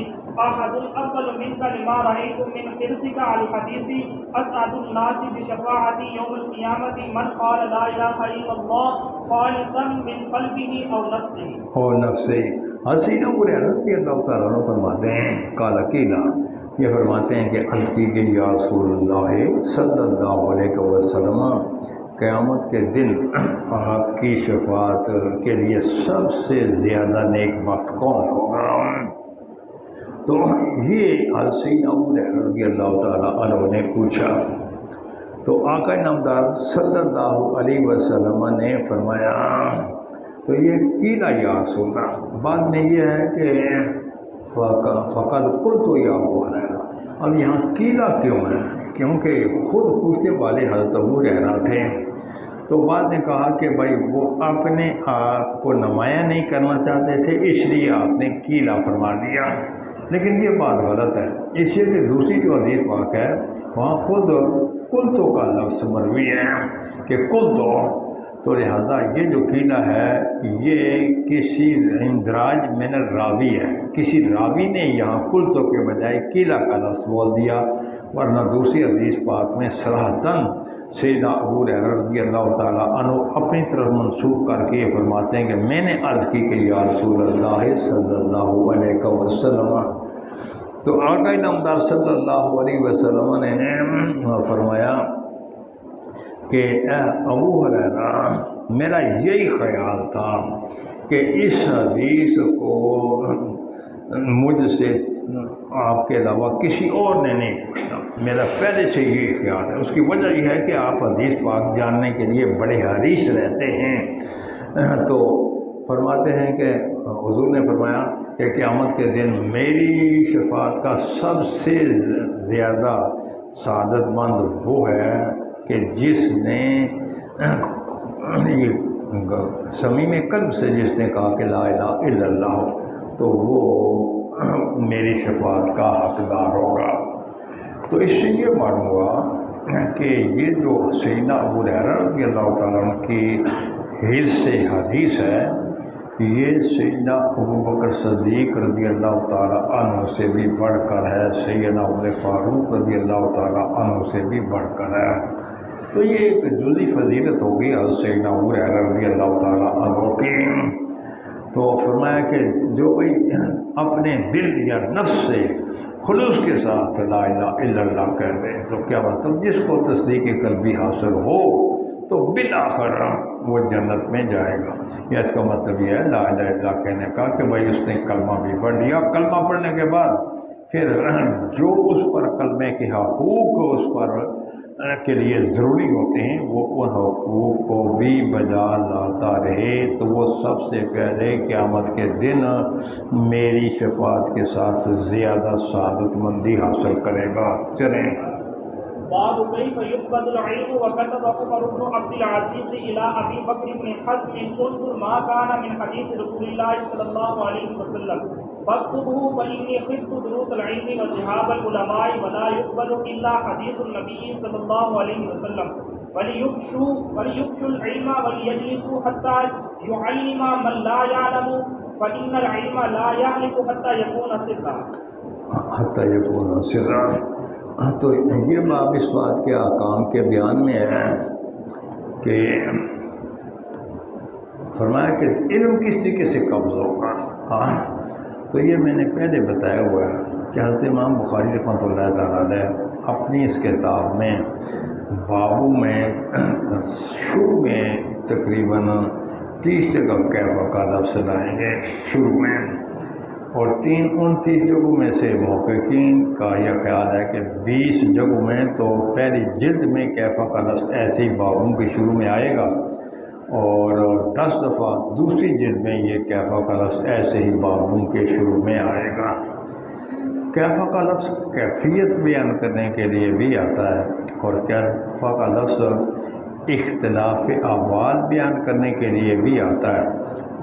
S1: احد افضل منك لما رايت من حرصك على الحديث اسعد الناس بشفاعتي يوم القيامه من قال لا اله الا الله خالصا من قلبه او نفسه۔
S2: حسین رضی اللہ تعالیٰ عنہ فرماتے ہیں قال قیل، یہ فرماتے ہیں کہ عرض کی گئی یا رسول اللہ صلی اللہ علیہ وسلم قیامت کے دن آپ کی شفاعت کے لیے سب سے زیادہ نیک وقت کون ہوگا؟ تو یہ حسین رضی اللہ تعالیٰ عنہ نے پوچھا، تو آقا نامدار صلی اللہ علیہ وسلم نے فرمایا، تو یہ قیلا یا رسول اللہ، بعد میں یہ ہے کہ فقد قلت یا ابو ہریرہ۔ اب یہاں قیلا کیوں ہے؟ کیونکہ خود پوچھنے والے حضرت ابو ہریرہ تھے، تو بعد نے کہا کہ بھائی وہ اپنے آپ کو نمایاں نہیں کرنا چاہتے تھے، اس لیے آپ نے قیلا فرما دیا، لیکن یہ بات غلط ہے، اس لیے کہ دوسری جو حدیث پاک ہے وہاں خود قلتو کا لفظ مروی ہے کہ قلتو، تو لہذا یہ جو قلعہ ہے یہ کسی اندراج من الراوی ہے، کسی راوی نے یہاں قلتوں کے بجائے قلعہ کا لفظ بول دیا، ورنہ دوسری حدیث پاک میں صراحتاً سیدنا ابو ہریرہ رضی اللہ تعالیٰ عنہ اپنی طرف منسوخ کر کے یہ فرماتے ہیں کہ میں نے عرض کی کہ یا رسول اللہ صلی اللہ علیہ وسلم، تو آقا نامدار صلی اللہ علیہ وسلم نے فرمایا کہ اے ابو ہریرہ میرا یہی خیال تھا کہ اس حدیث کو مجھ سے آپ کے علاوہ کسی اور نے نہیں پوچھنا، میرا پہلے سے یہ خیال ہے۔ اس کی وجہ یہ ہے کہ آپ حدیث پاک جاننے کے لیے بڑے حریص رہتے ہیں۔ تو فرماتے ہیں کہ حضور نے فرمایا کہ قیامت کے دن میری شفاعت کا سب سے زیادہ سعادت مند وہ ہے کہ جس نے یہ صمیم قلب سے جس نے کہا کہ لا الہ الا اللہ، تو وہ میری شفاعت کا حقدار ہوگا۔ تو اس سے یہ معلوم ہوا کہ یہ جو سیدنا ابو ہریرہ رضی اللہ تعالیٰ عنہ کی حرص سے حدیث ہے، یہ سیدنا ابو بکر صدیق رضی اللہ تعالیٰ عنہ سے بھی بڑھ کر ہے، سیدنا عمر فاروق رضی اللہ تعالیٰ عنہ سے بھی بڑھ کر ہے۔ تو یہ ایک جزئی فضیلت ہوگی حضرت سیدنا ابو ہریرہ رضی اللہ تعالیٰ عنہ کی۔ تو فرمایا کہ جو کوئی اپنے دل یا نفس سے خلوص کے ساتھ لا الہ الا اللہ کہہ دے تو کیا مطلب، جس کو تصدیق قلبی حاصل ہو تو بالآخر وہ جنت میں جائے گا۔ یا اس کا مطلب یہ ہے لا الہ الا اللہ کہنے کا کہ بھائی اس نے کلمہ بھی پڑھ لیا، کلمہ پڑھنے کے بعد پھر جو اس پر کلمے کے حقوق اس پر کے لیے ضروری ہوتے ہیں وہ ان حقوق کو بھی بجا لاتا رہے تو وہ سب سے پہلے قیامت کے دن میری شفاعت کے ساتھ زیادہ سعادت مندی حاصل کرے گا۔ چلیں
S1: باب كيف يقبض العلم وكتب عمر بن عبد العزيز الى ابي بكر بن حزم انظر ما كان من حديث رسول الله صلى الله عليه وسلم فاكتبه فاني خفت دروس العلم وذهاب العلماء ولا يقبل الا حديث النبي صلى الله عليه وسلم وليكشوا العلم وليجلسوا حتى يعلم من لا يعلم فان العلم لا يهلك حتى يكون
S2: سرا۔ تو یہ باب اس بات کے احکام کے بیان میں ہے کہ فرمایا کہ علم کس طریقے سے قبض ہوگا۔ تو یہ میں نے پہلے بتایا ہوا ہے کہ حضرت امام بخاری رحمۃ اللہ تعالیٰ علیہ اپنی اس کتاب میں بابوں میں شروع میں تقریباً 30 جگہ کیفہ کا لفظ لائیں گے شروع میں، اور 29 جگہوں میں سے محققین کا یہ خیال ہے کہ 20 جگہوں میں تو پہلی جلد میں کیفہ کا لفظ ایسے ہی بابوں کے شروع میں آئے گا، اور 10 دفعہ دوسری جلد میں یہ کیفہ کا لفظ ایسے ہی بابوں کے شروع میں آئے گا۔ کیفہ کا لفظ کیفیت بیان کرنے کے لیے بھی آتا ہے، اور کیفہ کا لفظ اختلاف احوال بیان کرنے کے لیے بھی آتا ہے،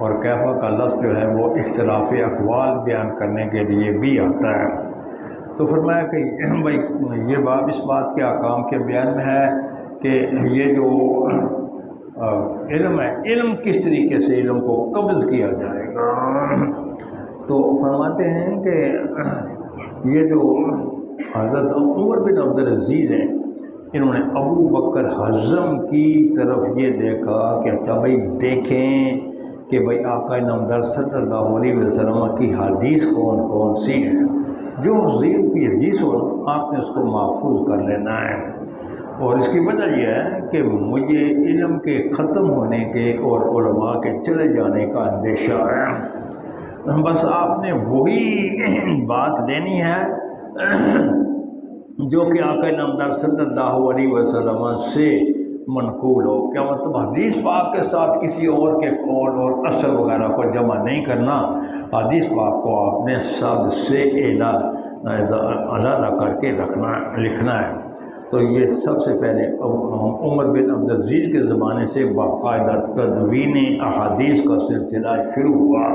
S2: اور کیفہ کا لفظ جو ہے وہ اختلاف اقوال بیان کرنے کے لیے بھی آتا ہے۔ تو فرمایا کہ بھائی یہ باب اس بات کے احکام کے بیان میں ہے کہ یہ جو علم ہے، علم کس طریقے سے علم کو قبض کیا جائے گا۔ تو فرماتے ہیں کہ یہ جو حضرت عمر بن عبد العزیز ہیں، انہوں نے ابو بکر حزم کی طرف یہ دیکھا کہ اچھا بھائی دیکھیں کہ بھائی آقا نامدار صلی اللہ علیہ وسلم کی حدیث کون کون سی ہے، جو حضور کی حدیث ہو آپ نے اس کو محفوظ کر لینا ہے۔ اور اس کی وجہ یہ ہے کہ مجھے علم کے ختم ہونے کے اور علماء کے چلے جانے کا اندیشہ ہے، بس آپ نے وہی بات لینی ہے جو کہ آقا نامدار صلی اللہ علیہ وسلم سے منقول ہو۔ کیا مطلب حدیث پاک کے ساتھ کسی اور کے قول اور اثر وغیرہ کو جمع نہیں کرنا، حدیث پاک کو آپ نے سب سے علیحدہ کر کے لکھنا ہے۔ تو یہ سب سے پہلے عمر بن عبد العزیز کے زمانے سے باقاعدہ تدوین احادیث کا سلسلہ شروع ہوا،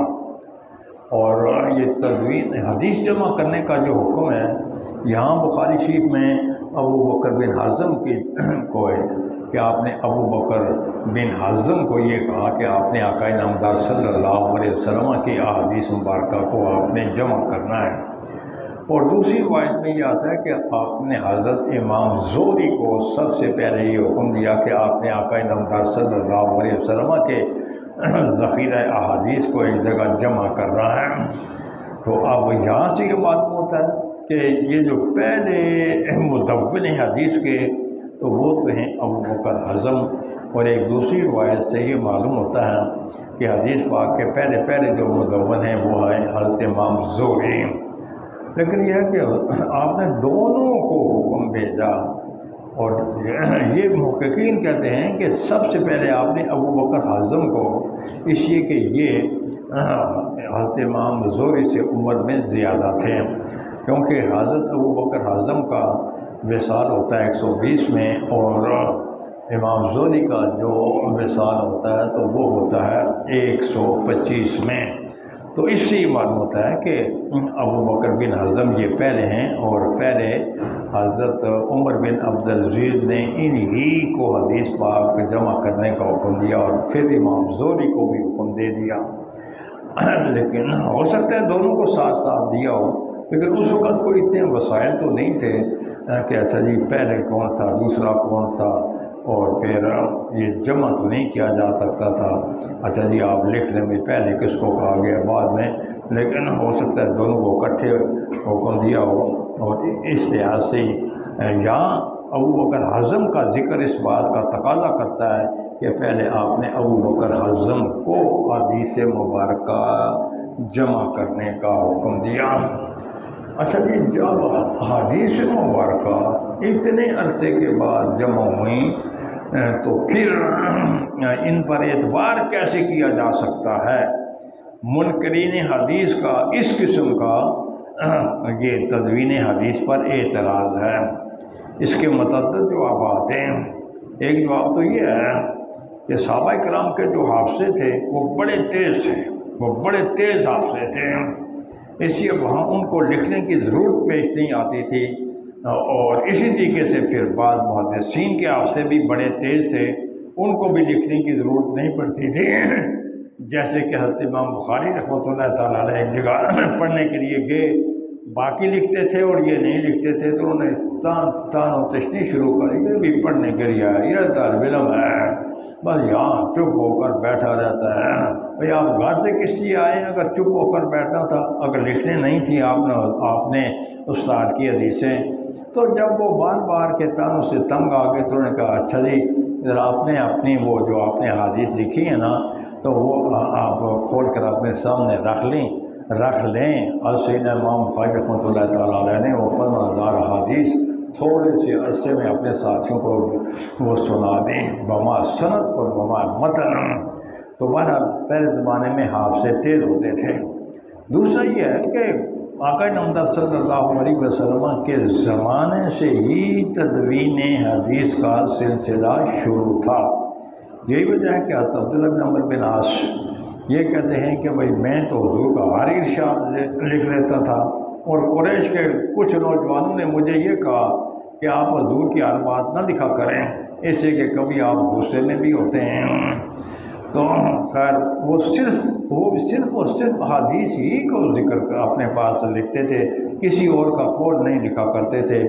S2: اور یہ تدوین حدیث جمع کرنے کا جو حکم ہے یہاں بخاری شریف میں ابو بکر بن حزم کی کو کہ آپ نے ابو بکر بن حزم کو یہ کہا کہ آپ نے آقا نامدار صلی اللہ علیہ وسلم کی احادیث مبارکہ کو آپ نے جمع کرنا ہے۔ اور دوسری روایت میں یہ آتا ہے کہ آپ نے حضرت امام زہری کو سب سے پہلے یہ حکم دیا کہ آپ نے آقا نامدار صلی اللہ علیہ وسلم کے ذخیرہ احادیث کو ایک جگہ جمع کرنا ہے۔ تو اب یہاں سے یہ معلوم ہوتا ہے کہ یہ جو پہلے مدون حدیث کے تو وہ تو ہیں ابو بکر حزم، اور ایک دوسری روایت سے یہ معلوم ہوتا ہے کہ حدیث پاک کے پہلے جو مدون ہیں وہ ہیں حضرت امام زہری۔ لیکن یہ ہے کہ آپ نے دونوں کو حکم بھیجا، اور یہ محققین کہتے ہیں کہ سب سے پہلے آپ نے ابو بکر حزم کو، اس لیے کہ یہ حضرت امام زہری سے عمر میں زیادہ تھے، کیونکہ حضرت ابو بکر حزم کا وصال ہوتا ہے 120 میں، اور امام زہری کا جو وصال ہوتا ہے تو وہ ہوتا ہے 125 میں۔ تو اس سے یہ معلوم ہوتا ہے کہ ابو بکر بن حزم یہ پہلے ہیں، اور پہلے حضرت عمر بن عبدالعزیز نے انہی کو حدیث پاک جمع کرنے کا حکم دیا، اور پھر امام زہری کو بھی حکم دے دیا۔ لیکن ہو سکتا ہے دونوں کو ساتھ ساتھ دیا ہو، لیکن اس وقت کوئی اتنے وسائل تو نہیں تھے کہ اچھا جی پہلے کون تھا دوسرا کون تھا، اور پھر یہ جمع تو نہیں کیا جا سکتا تھا، اچھا جی آپ لکھنے میں پہلے کس کو کہا گیا بعد میں، لیکن ہو سکتا ہے دونوں کو اکٹھے حکم دیا ہو۔ اور اس لحاظ سے یہاں ابو بکر حزم کا ذکر اس بات کا تقاضا کرتا ہے کہ پہلے آپ نے ابو بکر حزم کو حدیث مبارکہ جمع کرنے کا حکم دیا۔ اچھا جی جب حدیث مبارکہ اتنے عرصے کے بعد جمع ہوئیں تو پھر ان پر اعتبار کیسے کیا جا سکتا ہے؟ منکرین حدیث کا اس قسم کا یہ تدوین حدیث پر اعتراض ہے۔ اس کے متعدد جوابات ہیں۔ ایک جواب تو یہ ہے کہ صحابہ کرام کے جو حافظے تھے وہ بڑے تیز حافظے تھے، اس لیے وہاں ان کو لکھنے کی ضرورت پیش نہیں آتی تھی، اور اسی طریقے سے پھر بعض محدثین کے حافظے بھی بڑے تیز تھے، ان کو بھی لکھنے کی ضرورت نہیں پڑتی تھی۔ جیسے کہ حضرت امام بخاری رحمۃ اللہ تعالیٰ علیہ ایک جگہ پڑھنے کے لیے گئے، باقی لکھتے تھے اور یہ نہیں لکھتے تھے، تو انہوں نے تان و تشنی شروع کری، یہ بھی پڑھنے کے لیے آیا، یہ طالب علم ہے، بس یہاں چپ ہو کر بیٹھا رہتا ہے۔ بھئی آپ گھر سے کس لیے آئے؟ اگر چپ ہو کر بیٹھنا تھا، اگر لکھنے نہیں تھی آپ نے استاد کی حدیثیں، تو جب وہ بار بار کے تانوں سے تنگ آ گئے تو انہوں نے کہا اچھا جی آپ نے اپنی وہ جو آپ نے حدیث لکھی ہے نا تو وہ آپ کھول کر اپنے سامنے رکھ لیں۔ اور سیدنا امام بخاری رحمۃ اللہ تعالیٰ علیہ نے وہ 15,000 حدیث تھوڑے سے عرصے میں اپنے ساتھیوں کو وہ سنا دیں بما سند اور بما متن۔ تو بہرحال پہلے زمانے میں حافظے تیز ہوتے تھے۔ دوسرا یہ ہے کہ آقا نامدار صلی اللہ علیہ وسلم کے زمانے سے ہی تدوین حدیث کا سلسلہ شروع تھا۔ یہی وجہ ہے کہ حضرت عبداللہ بن عمرو بن عاص یہ کہتے ہیں کہ بھئی میں تو حضور کا ہر ارشاد لکھ لیتا تھا، اور قریش کے کچھ نوجوانوں نے مجھے یہ کہا کہ آپ حضور کی ہر بات نہ لکھا کریں، اس لیے کہ کبھی آپ غصے میں بھی ہوتے ہیں۔ تو خیر وہ صرف اور صرف حدیث ہی کو ذکر اپنے پاس لکھتے تھے، کسی اور کا قول نہیں لکھا کرتے تھے۔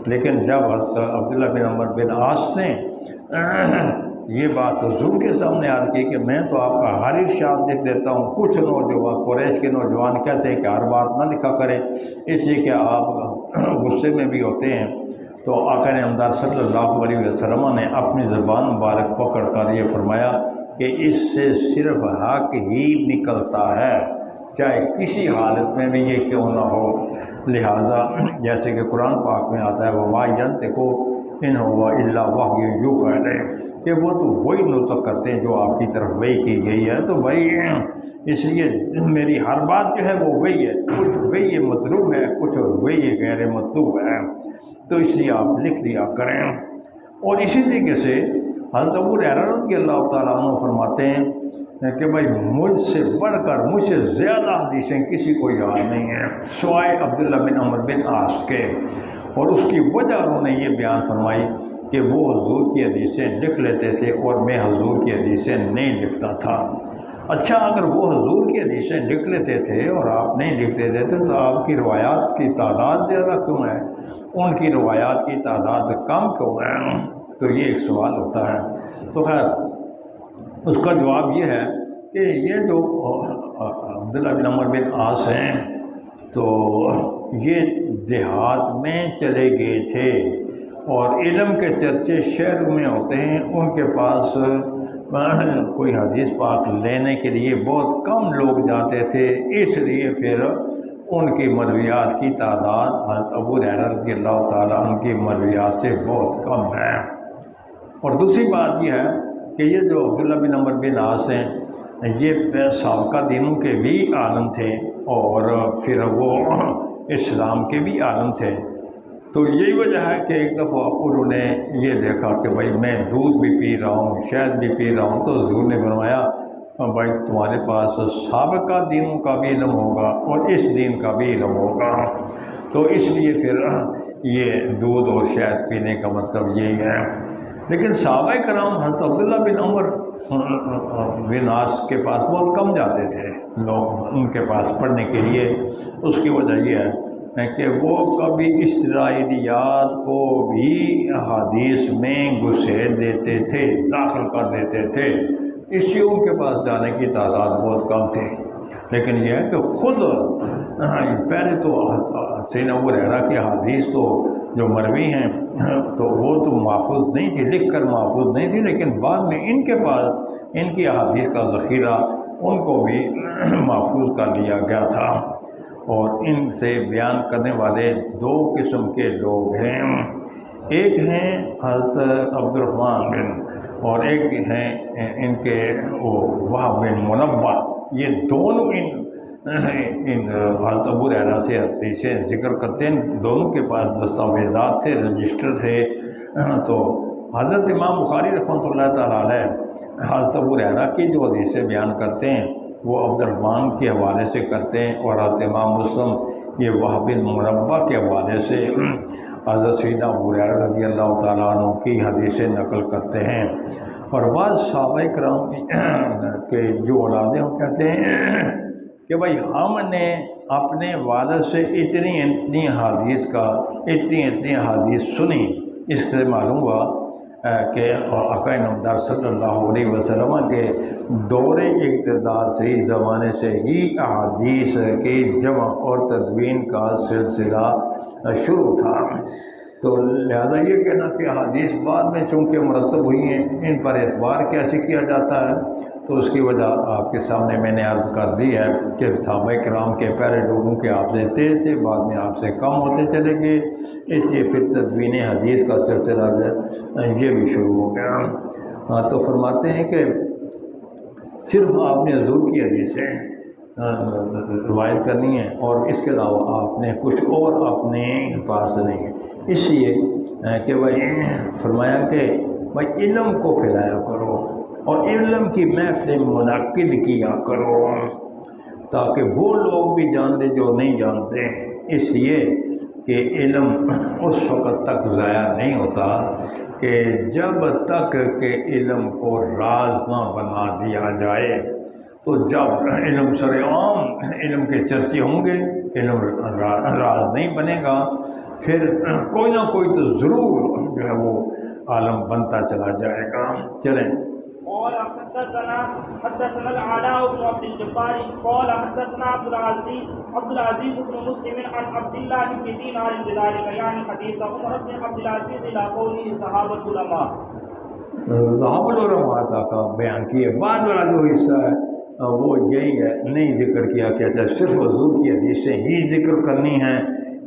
S2: لیکن جب عبداللہ بن عمرو بن عاص نے یہ بات حضور کے سامنے عرض کی کہ میں تو آپ کا ہر ارشاد لکھ دیتا ہوں، کچھ نوجوان قریش کے نوجوان کہتے ہیں کہ ہر بات نہ لکھا کریں اس لیے کہ آپ غصے میں بھی ہوتے ہیں، تو آقا نامدار صلی اللہ علیہ وسلم نے اپنی زبان مبارک پکڑ کر یہ فرمایا کہ اس سے صرف حق ہی نکلتا ہے، چاہے کسی حالت میں بھی یہ کیوں نہ ہو۔ لہذا جیسے کہ قرآن پاک میں آتا ہے وَمَا يَنطِقُ إِنْ هُوَ إِلَّا وَحْيٌ يُوحَىٰ، کہ وہ تو وہی نطق کرتے ہیں جو آپ کی طرف وحی کی گئی ہے، تو وہی اس لیے میری ہر بات جو ہے وہ وحی ہے، کچھ وحی مطلوب ہے، کچھ وحی غیر مطلوب ہے، تو اس لیے آپ لکھ دیا کریں۔ اور اسی طریقے سے حضرت ابو ہریرہ رضی اللہ تعالیٰ عنہ فرماتے ہیں کہ بھائی مجھ سے بڑھ کر مجھ سے زیادہ حدیثیں کسی کو یاد نہیں ہیں سوائے عبداللہ بن عمرو بن عاص کے، اور اس کی وجہ انہوں نے یہ بیان فرمائی کہ وہ حضور کی حدیثیں لکھ لیتے تھے اور میں حضور کی حدیثیں نہیں لکھتا تھا۔ اچھا، اگر وہ حضور کی حدیثیں لکھ لیتے تھے اور آپ نہیں لکھتے تھے تو آپ کی روایات کی تعداد زیادہ کیوں ہے، ان کی روایات کی تعداد کم کیوں ہے؟ تو یہ ایک سوال ہوتا ہے۔ تو خیر اس کا جواب یہ ہے کہ یہ جو عبداللہ بن عمر بن عاص ہیں تو یہ دیہات میں چلے گئے تھے اور علم کے چرچے شہر میں ہوتے ہیں، ان کے پاس کوئی حدیث پاک لینے کے لیے بہت کم لوگ جاتے تھے، اس لیے پھر ان کی مرویات کی تعداد حضرت ابو ہریرہ رضی اللہ تعالیٰ عنہ کی مرویات سے بہت کم ہے۔ اور دوسری بات یہ ہے کہ یہ جو عبداللہ بن عمر بن عاص ہیں یہ سابقہ دینوں کے بھی عالم تھے اور پھر وہ اسلام کے بھی عالم تھے۔ تو یہی وجہ ہے کہ ایک دفعہ انہوں نے یہ دیکھا کہ بھائی میں دودھ بھی پی رہا ہوں، شہد بھی پی رہا ہوں، تو حضور نے فرمایا بھائی تمہارے پاس سابقہ دینوں کا بھی علم ہوگا اور اس دین کا بھی علم ہوگا۔ تو اس لیے پھر یہ دودھ اور شہد پینے کا مطلب یہی ہے۔ لیکن صحابہ کرام حضرت عبداللہ بن عمر بن عاص کے پاس بہت کم جاتے تھے لوگ ان کے پاس پڑھنے کے لیے۔ اس کی وجہ یہ ہے کہ وہ کبھی اسرائیلیات کو بھی احادیث میں گھسیٹ دیتے تھے، داخل کر دیتے تھے، اس لیے ان کے پاس جانے کی تعداد بہت کم تھی۔ لیکن یہ ہے کہ خود پہلے تو سیدنا ابو ہریرہ کی احادیث تو جو مروی ہیں تو وہ تو محفوظ نہیں تھی، لکھ کر محفوظ نہیں تھی، لیکن بعد میں ان کے پاس ان کی احادیث کا ذخیرہ ان کو بھی محفوظ کر لیا گیا تھا۔ اور ان سے بیان کرنے والے دو قسم کے لوگ ہیں، ایک ہیں حضرت عبد الرحمن بن اور ایک ہیں ان کے وہب بن منبہ۔ یہ دونوں ان حضرت ابو ہریرہ سے حدیثیں ذکر کرتے ہیں، دونوں کے پاس دستاویزات تھے، رجسٹر تھے۔ تو حضرت امام بخاری رحمۃ اللہ تعالیٰ علیہ حضرت ابو ہریرہ کی جو حدیثیں بیان کرتے ہیں وہ عبد الرحمن کے حوالے سے کرتے ہیں، اور حضرت امام مسلم یہ وہب بن منبہ کے حوالے سے حضرت سیدنا ابو ہریرہ رضی اللہ تعالیٰ عنہ کی حدیثیں نقل کرتے ہیں۔ اور بعض صحابہ کرام کے جو اولادیں وہ کہتے ہیں کہ بھائی ہم نے اپنے والد سے اتنی حدیث سنی۔ اس سے معلوم ہوا کہ آقا نامدار صلی اللہ علیہ وسلم کے دور اقتدار سے ہی زمانے سے ہی احادیث کی جمع اور تدوین کا سلسلہ شروع تھا۔ تو لہذا یہ کہنا کہ احادیث بعد میں چونکہ مرتب ہوئی ہیں ان پر اعتبار کیسے کیا جاتا ہے، تو اس کی وجہ آپ کے سامنے میں نے عرض کر دی ہے کہ صحابہ کرام کے پہلے لوگوں کے حافظے تیز تھے، بعد میں آپ سے کم ہوتے چلے گئے، اس لیے پھر تدوین حدیث کا سلسلہ یہ بھی شروع ہو گیا۔ تو فرماتے ہیں کہ صرف آپ نے حضور کی حدیثیں روایت کرنی ہے اور اس کے علاوہ آپ نے کچھ اور اپنے پاس نہیں ہے، اس لیے کہ بھائی فرمایا کہ بھائی علم کو پھیلایا کرو اور علم کی محفلیں منعقد کیا کرو تاکہ وہ لوگ بھی جان لیں جو نہیں جانتے، اس لیے کہ علم اس وقت تک ضائع نہیں ہوتا کہ جب تک کہ علم کو راز نہ بنا دیا جائے۔ تو جب علم سر عام علم کے چرچے ہوں گے، علم راز نہیں بنے گا، پھر کوئی نہ کوئی تو ضرور جو ہے وہ عالم بنتا چلا جائے گا۔ چلیں
S1: قال حدثنا العلاء بن عبد الجبار قال حدثنا عبد العزيز بن مسلم عن عبد الله بن دينار بذلك يعني حديث عمر بن عبد العزيز الى قوله صحابة العلماء۔
S2: صحابہ العلماء کا بیان کیے، بعد والا جو حصہ ہے وہ یہی ہے، نہیں ذکر کیا کہ صرف حضور کی حدیثیں ہی ذکر کرنی ہیں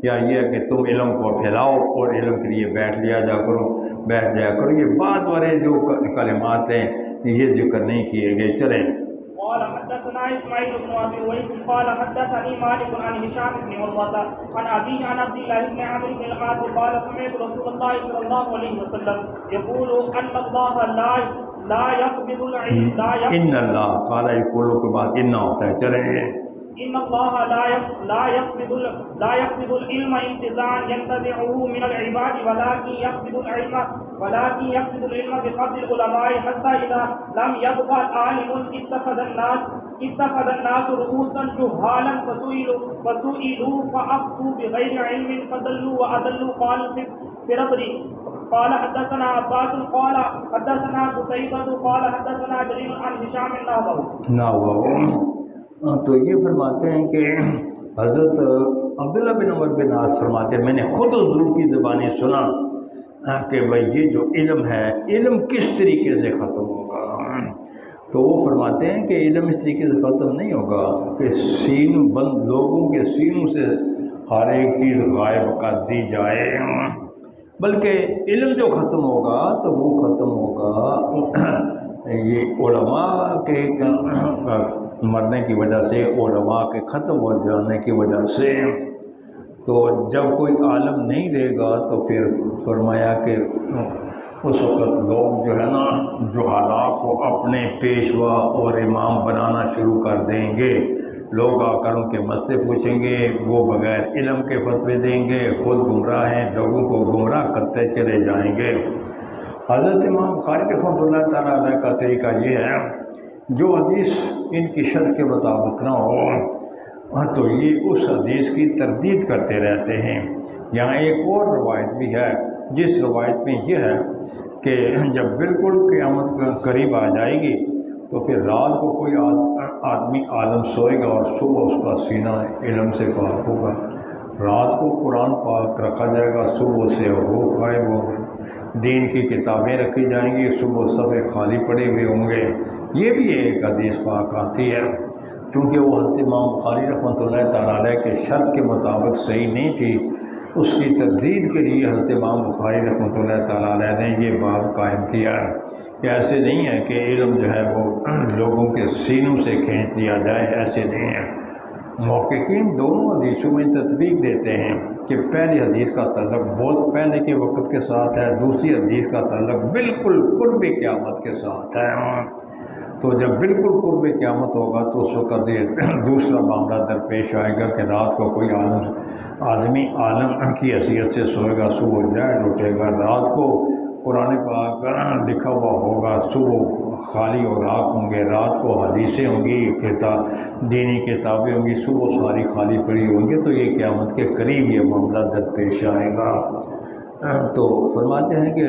S2: یا یہ ہے کہ تم علم کو پھیلاؤ اور علم کے لیے بیٹھ جایا کرو، یہ بعد والے جو کلمات ہیں یہ ذکر نہیں کیے گئے۔ چلیں
S1: قال حدثنا اسماعيل بن ابي ويس قال حدثني مالك عن هشام بن عروة عن ابيه عن عبد الله بن عمرو بن العاص قال سمعت رسول الله صلى الله عليه وسلم يقول ان الله لا يقبض العلم ان
S2: اللہ قال يقول کے بعد ان ہوتا ہے۔ چلیں
S1: إن الله لا يقبض العلم انتزاعا ينتزعه من العباد ولكن يقبض العلم بقبض العلماء حتى إذا لم يبقى عالم اتخذ الناس رؤوسا جهالا فسئلوا فأفتوا بغير علم فضلوا وأضلوا. قال فربري قال حدثنا عباس قال حدثنا قتيبة قال حدثنا جرير عن هشام
S2: نحوه. تو یہ فرماتے ہیں کہ حضرت عبداللہ بن عمر بن عاص فرماتے ہیں میں نے خود حضور کی زبانی سنا کہ بھئی یہ جو علم ہے علم کس طریقے سے ختم ہوگا. تو وہ فرماتے ہیں کہ علم اس طریقے سے ختم نہیں ہوگا کہ لوگوں کے سینوں سے ہر ایک چیز غائب کر دی جائے، بلکہ علم جو ختم ہوگا تو وہ ختم ہوگا یہ علماء کے مرنے کی وجہ سے، علماء کے ختم ہو جانے کی وجہ سے. تو جب کوئی عالم نہیں رہے گا تو پھر فرمایا کہ اس وقت لوگ جو ہے نا جہالاء کو اپنے پیشوا اور امام بنانا شروع کر دیں گے. لوگ آ کر ان کے مسئلے پوچھیں گے، وہ بغیر علم کے فتوے دیں گے، خود گمراہ ہیں، لوگوں کو گمراہ کرتے چلے جائیں گے. حضرت امام بخاری رحمۃ اللہ تعالیٰ علیہ کا طریقہ یہ ہے جو حدیث ان کی شرط کے مطابق نہ ہو تو یہ اس حدیث کی تردید کرتے رہتے ہیں. یہاں ایک اور روایت بھی ہے جس روایت میں یہ ہے کہ جب بالکل قیامت قریب آ جائے گی تو پھر رات کو کوئی آدمی عالم سوئے گا اور صبح اس کا سینہ علم سے پاک ہوگا. رات کو قرآن پاک رکھا جائے گا، صبح سے روح غائب ہوگی، دین کی کتابیں رکھی جائیں گی، صبح صفحے خالی پڑے ہوئے ہوں گے. یہ بھی ایک حدیث پاک آتی ہے کیونکہ وہ حضرت امام بخاری رحمۃ اللہ تعالیٰ علیہ کے شرط کے مطابق صحیح نہیں تھی. اس کی تردید کے لیے حضرت امام بخاری رحمۃ اللہ تعالیٰ علیہ نے یہ باب قائم کیا ہے کہ ایسے نہیں ہے کہ علم جو ہے وہ لوگوں کے سینوں سے کھینچ لیا جائے، ایسے نہیں ہے. محققین دونوں حدیثوں میں تطبیق دیتے ہیں کہ پہلی حدیث کا تعلق بہت پہلے کے وقت کے ساتھ ہے، دوسری حدیث کا تعلق بالکل قرب قیامت کے ساتھ ہے. تو جب بالکل قرب قیامت ہوگا تو اس وقت دوسرا معاملہ درپیش آئے گا کہ رات کو کوئی آدمی عالم کی حیثیت سے سوئے گا، صبح جائے لوٹے گا. رات کو قرآن پاک لکھا ہوا ہوگا، صبح خالی اور راک ہوں گے. رات کو حدیثیں ہوں گی، دینی کتابیں ہوں گی، صبح ساری خالی پڑی ہوں گی. تو یہ قیامت کے قریب یہ معاملہ درپیش آئے گا. تو فرماتے ہیں کہ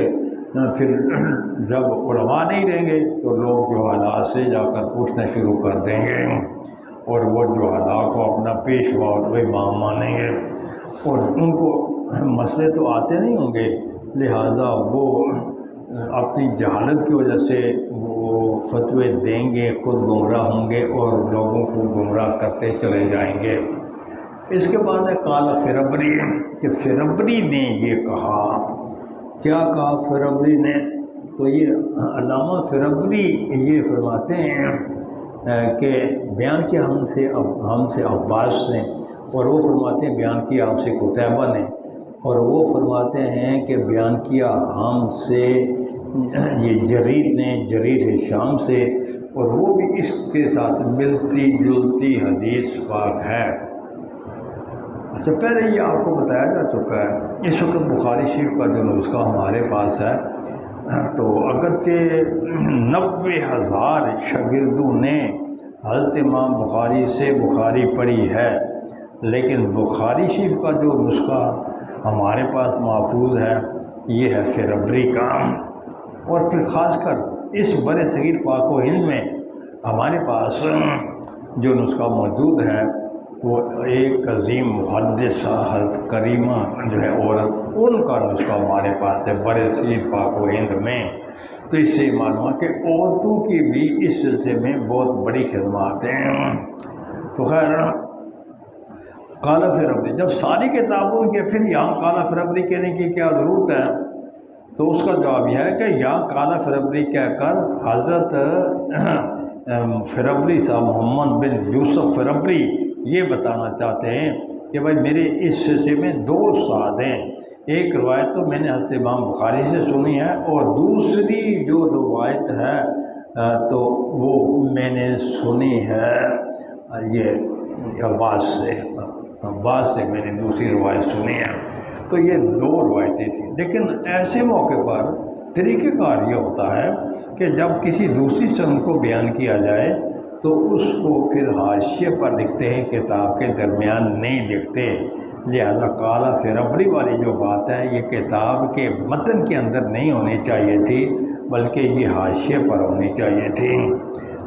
S2: پھر جب علماء نہیں رہیں گے تو لوگ جو حالات سے جا کر پوچھنا شروع کر دیں گے اور وہ جو حالات کو اپنا پیشوا اور امام مانیں گے اور ان کو مسئلے تو آتے نہیں ہوں گے، لہذا وہ اپنی جہالت کی وجہ سے وہ فتوے دیں گے، خود گمراہ ہوں گے اور لوگوں کو گمراہ کرتے چلے جائیں گے. اس کے بعد ہے قال فربری کہ فربری نے یہ کہا. کیا کہا فربری نے؟ تو یہ علامہ فربری یہ فرماتے ہیں کہ بیان کیا ہم سے عباس نے، اور وہ فرماتے ہیں بیان کیا ہم سے قتیبہ نے، اور وہ فرماتے ہیں کہ بیان کیا ہم سے یہ جریر نے، جریر ہشام سے، اور وہ بھی اس کے ساتھ ملتی جلتی حدیث پاک ہے. اچھا، پہلے یہ آپ کو بتایا جا چکا ہے. اس وقت بخاری شریف کا جو نسخہ ہمارے پاس ہے تو اگرچہ 90,000 شاگردوں نے حضرت امام بخاری سے بخاری پڑھی ہے، لیکن بخاری شریف کا جو نسخہ ہمارے پاس محفوظ ہے یہ ہے فربری کا. اور پھر خاص کر اس برِ صغیر پاک و ہند میں ہمارے پاس جو نسخہ موجود ہے وہ ایک عظیم محدثہ حضرت کریمہ جو ہے عورت، ان کا نسخہ ہمارے پاس ہے برِ صغیر پاک و ہند میں. تو اس سے معلوم ہے کہ عورتوں کی بھی اس سلسلے میں بہت بڑی خدمات ہیں. تو خیر قال فربری، جب ساری کتابوں کے پھر یہاں قال فربری کہنے کی کیا ضرورت ہے؟ تو اس کا جواب یہ ہے کہ یہاں قال فربری کہہ کر حضرت فربری صاحب محمد بن یوسف فربری یہ بتانا چاہتے ہیں کہ بھائی میرے اس سلسلے میں 2 استاد ہیں. ایک روایت تو میں نے حضرت امام بخاری سے سنی ہے اور دوسری جو روایت ہے تو وہ میں نے سنی ہے یہ عباس سے میں نے دوسری روایت سنی ہے۔ تو یہ دو روایتیں تھیں، لیکن ایسے موقع پر طریقہ کار یہ ہوتا ہے کہ جب کسی دوسری سند کو بیان کیا جائے تو اس کو پھر حاشیے پر لکھتے ہیں، کتاب کے درمیان نہیں لکھتے۔ لہذا کالا فربری والی جو بات ہے یہ کتاب کے متن کے اندر نہیں ہونی چاہیے تھی، بلکہ یہ حاشیے پر ہونی چاہیے تھی۔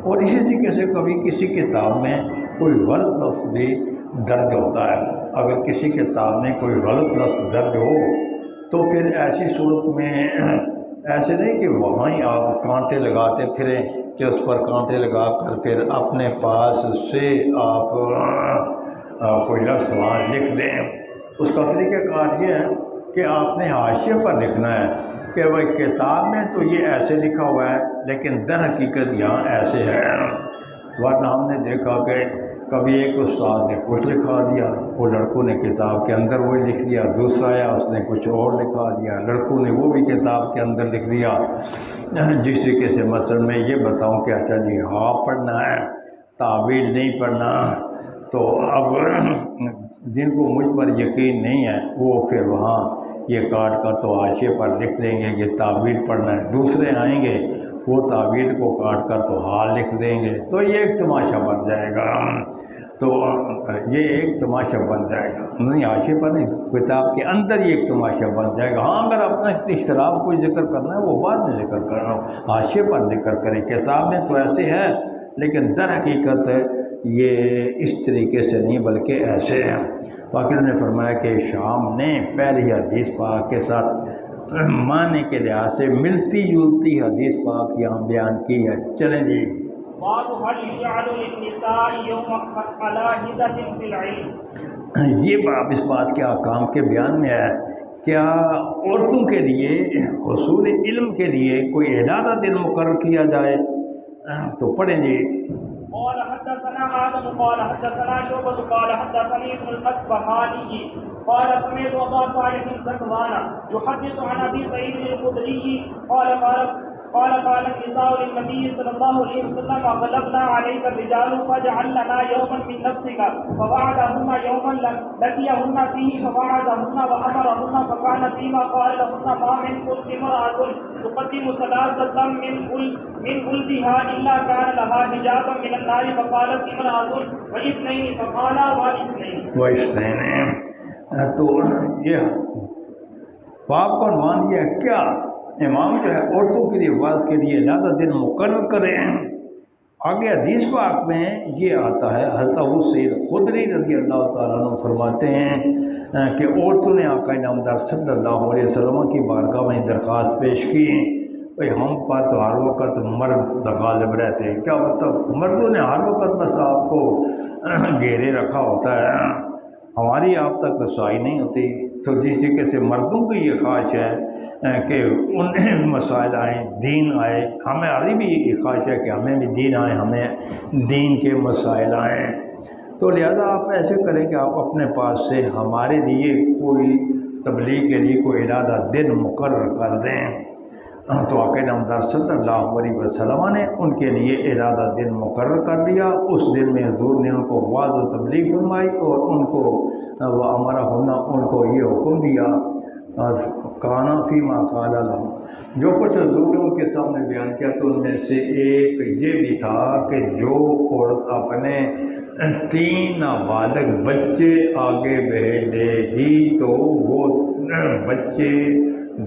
S2: اور اسی طریقے سے کبھی کسی کتاب میں کوئی غلط لفظ بھی درج ہوتا ہے۔ اگر کسی کتاب میں کوئی غلط لفظ درج ہو تو پھر ایسی صورت میں ایسے نہیں کہ وہاں ہی آپ کانٹے لگاتے پھریں کہ اس پر کانٹے لگا کر پھر اپنے پاس سے آپ کوئی لفظ وہاں لکھ دیں۔ اس کا طریقہ کار یہ ہے کہ آپ نے حاشیے پر لکھنا ہے کہ بھائی کتاب میں تو یہ ایسے لکھا ہوا ہے لیکن در حقیقت یہاں ایسے ہے۔ ورنہ ہم نے دیکھا کہ کبھی ایک استاد نے کچھ لکھا دیا، وہ لڑکوں نے کتاب کے اندر وہی لکھ دیا، دوسرا آیا اس نے کچھ اور لکھا دیا، لڑکوں نے وہ بھی کتاب کے اندر لکھ دیا۔ جس طریقے سے مثلا میں یہ بتاؤں کہ اچھا جی ہاں پڑھنا ہے، تعویل نہیں پڑھنا، تو اب جن کو مجھ پر یقین نہیں ہے وہ پھر وہاں یہ کاٹ کر تو حاشیے پر لکھ دیں گے کہ تعویل پڑھنا ہے، دوسرے آئیں گے وہ تعویل کو کاٹ کر تو حال لکھ دیں گے، تو یہ ایک تماشا بن جائے گا۔ تو یہ ایک تماشا بن جائے گا، نہیں حاشیے پر نہیں، کتاب کے اندر یہ ایک تماشا بن جائے گا۔ ہاں اگر اپنا اختلاف کوئی ذکر کرنا ہے وہ بعد میں ذکر کرنا، حاشیے پر ذکر کریں۔ کتاب میں تو ایسے ہے لیکن در حقیقت یہ اس طریقے سے نہیں بلکہ ایسے ہیں۔ باقی انہوں نے فرمایا کہ شام نے پہلی حدیث پاک کے ساتھ معنی کے لحاظ سے ملتی جلتی حدیث پاک یہاں بیان کی ہے۔ چلیں جی،
S1: باب هل يجعل للنساء يوم على هدة في العلم،
S2: یہ باب اس بات کے احکام کے بیان میں ہے، کیا عورتوں کے لیے حصول علم کے لیے کوئی علیحدہ دن مقرر کیا جائے؟ تو پڑھیں جی۔
S1: قال حدثنا آدم قال حدثنا شعبة قال حدثني ابن الأصبهاني قال سمعت أبا صالح الزكوان يحدث عن أبي سعيد الخدري قال النساء للنبي صلى الله عليه وسلم غلبنا عليك الرجال فاجعل لنا يوما من نفسك، فوعدهن يوما لقيهن فيه فوعظهن وأمرهن، فكان فيما قال لهن ما منكم امرأة تقدم ثلاثة من ولدها إلا كان لها حجابا من النار، فقالت امرأة واثنين، فقالا
S2: واثنين۔ تو یہ باب کا عنوان یہ ہے، کیا امام جو ہے عورتوں کے لیے واز کے لیے علیحدہ دن مقرر کریں؟ آگے حدیث پاک میں یہ آتا ہے، حضرت ابو سعید خدری رضی اللہ تعالیٰ عنہ فرماتے ہیں کہ عورتوں نے آقا نامدار صلی اللہ علیہ وسلم کی بارگاہ میں درخواست پیش کی، بھائی ہم پر تو ہر وقت مرد غالب رہتے ہیں، کیا مطلب مردوں نے ہر وقت بس آپ کو گھیرے رکھا ہوتا ہے، ہماری آپ تک رسائی نہیں ہوتی؟ تو جس طریقے سے مردوں کی یہ خواہش ہے کہ انہیں مسائل آئیں، دین آئے، ہماری بھی یہ خواہش ہے کہ ہمیں بھی دین آئے، ہمیں دین کے مسائل آئیں، تو لہذا آپ ایسے کریں کہ آپ اپنے پاس سے ہمارے لیے کوئی تبلیغ کے لیے کوئی علیحدہ دن مقرر کر دیں۔ تو آقا نامدار صلی اللہ علیہ وسلم نے ان کے لیے علیحدہ دن مقرر کر دیا۔ اس دن میں حضور نے ان کو وعظ و تبلیغ فرمائی اور ان کو وہ ہمارا ہونا ان کو یہ حکم دیا، کانا فیما قال لهم، جو کچھ حضور نے ان کے سامنے بیان کیا تو ان میں سے ایک یہ بھی تھا کہ جو عورت اپنے 3 نابالغ بچے آگے بھیج دے گی تو وہ بچے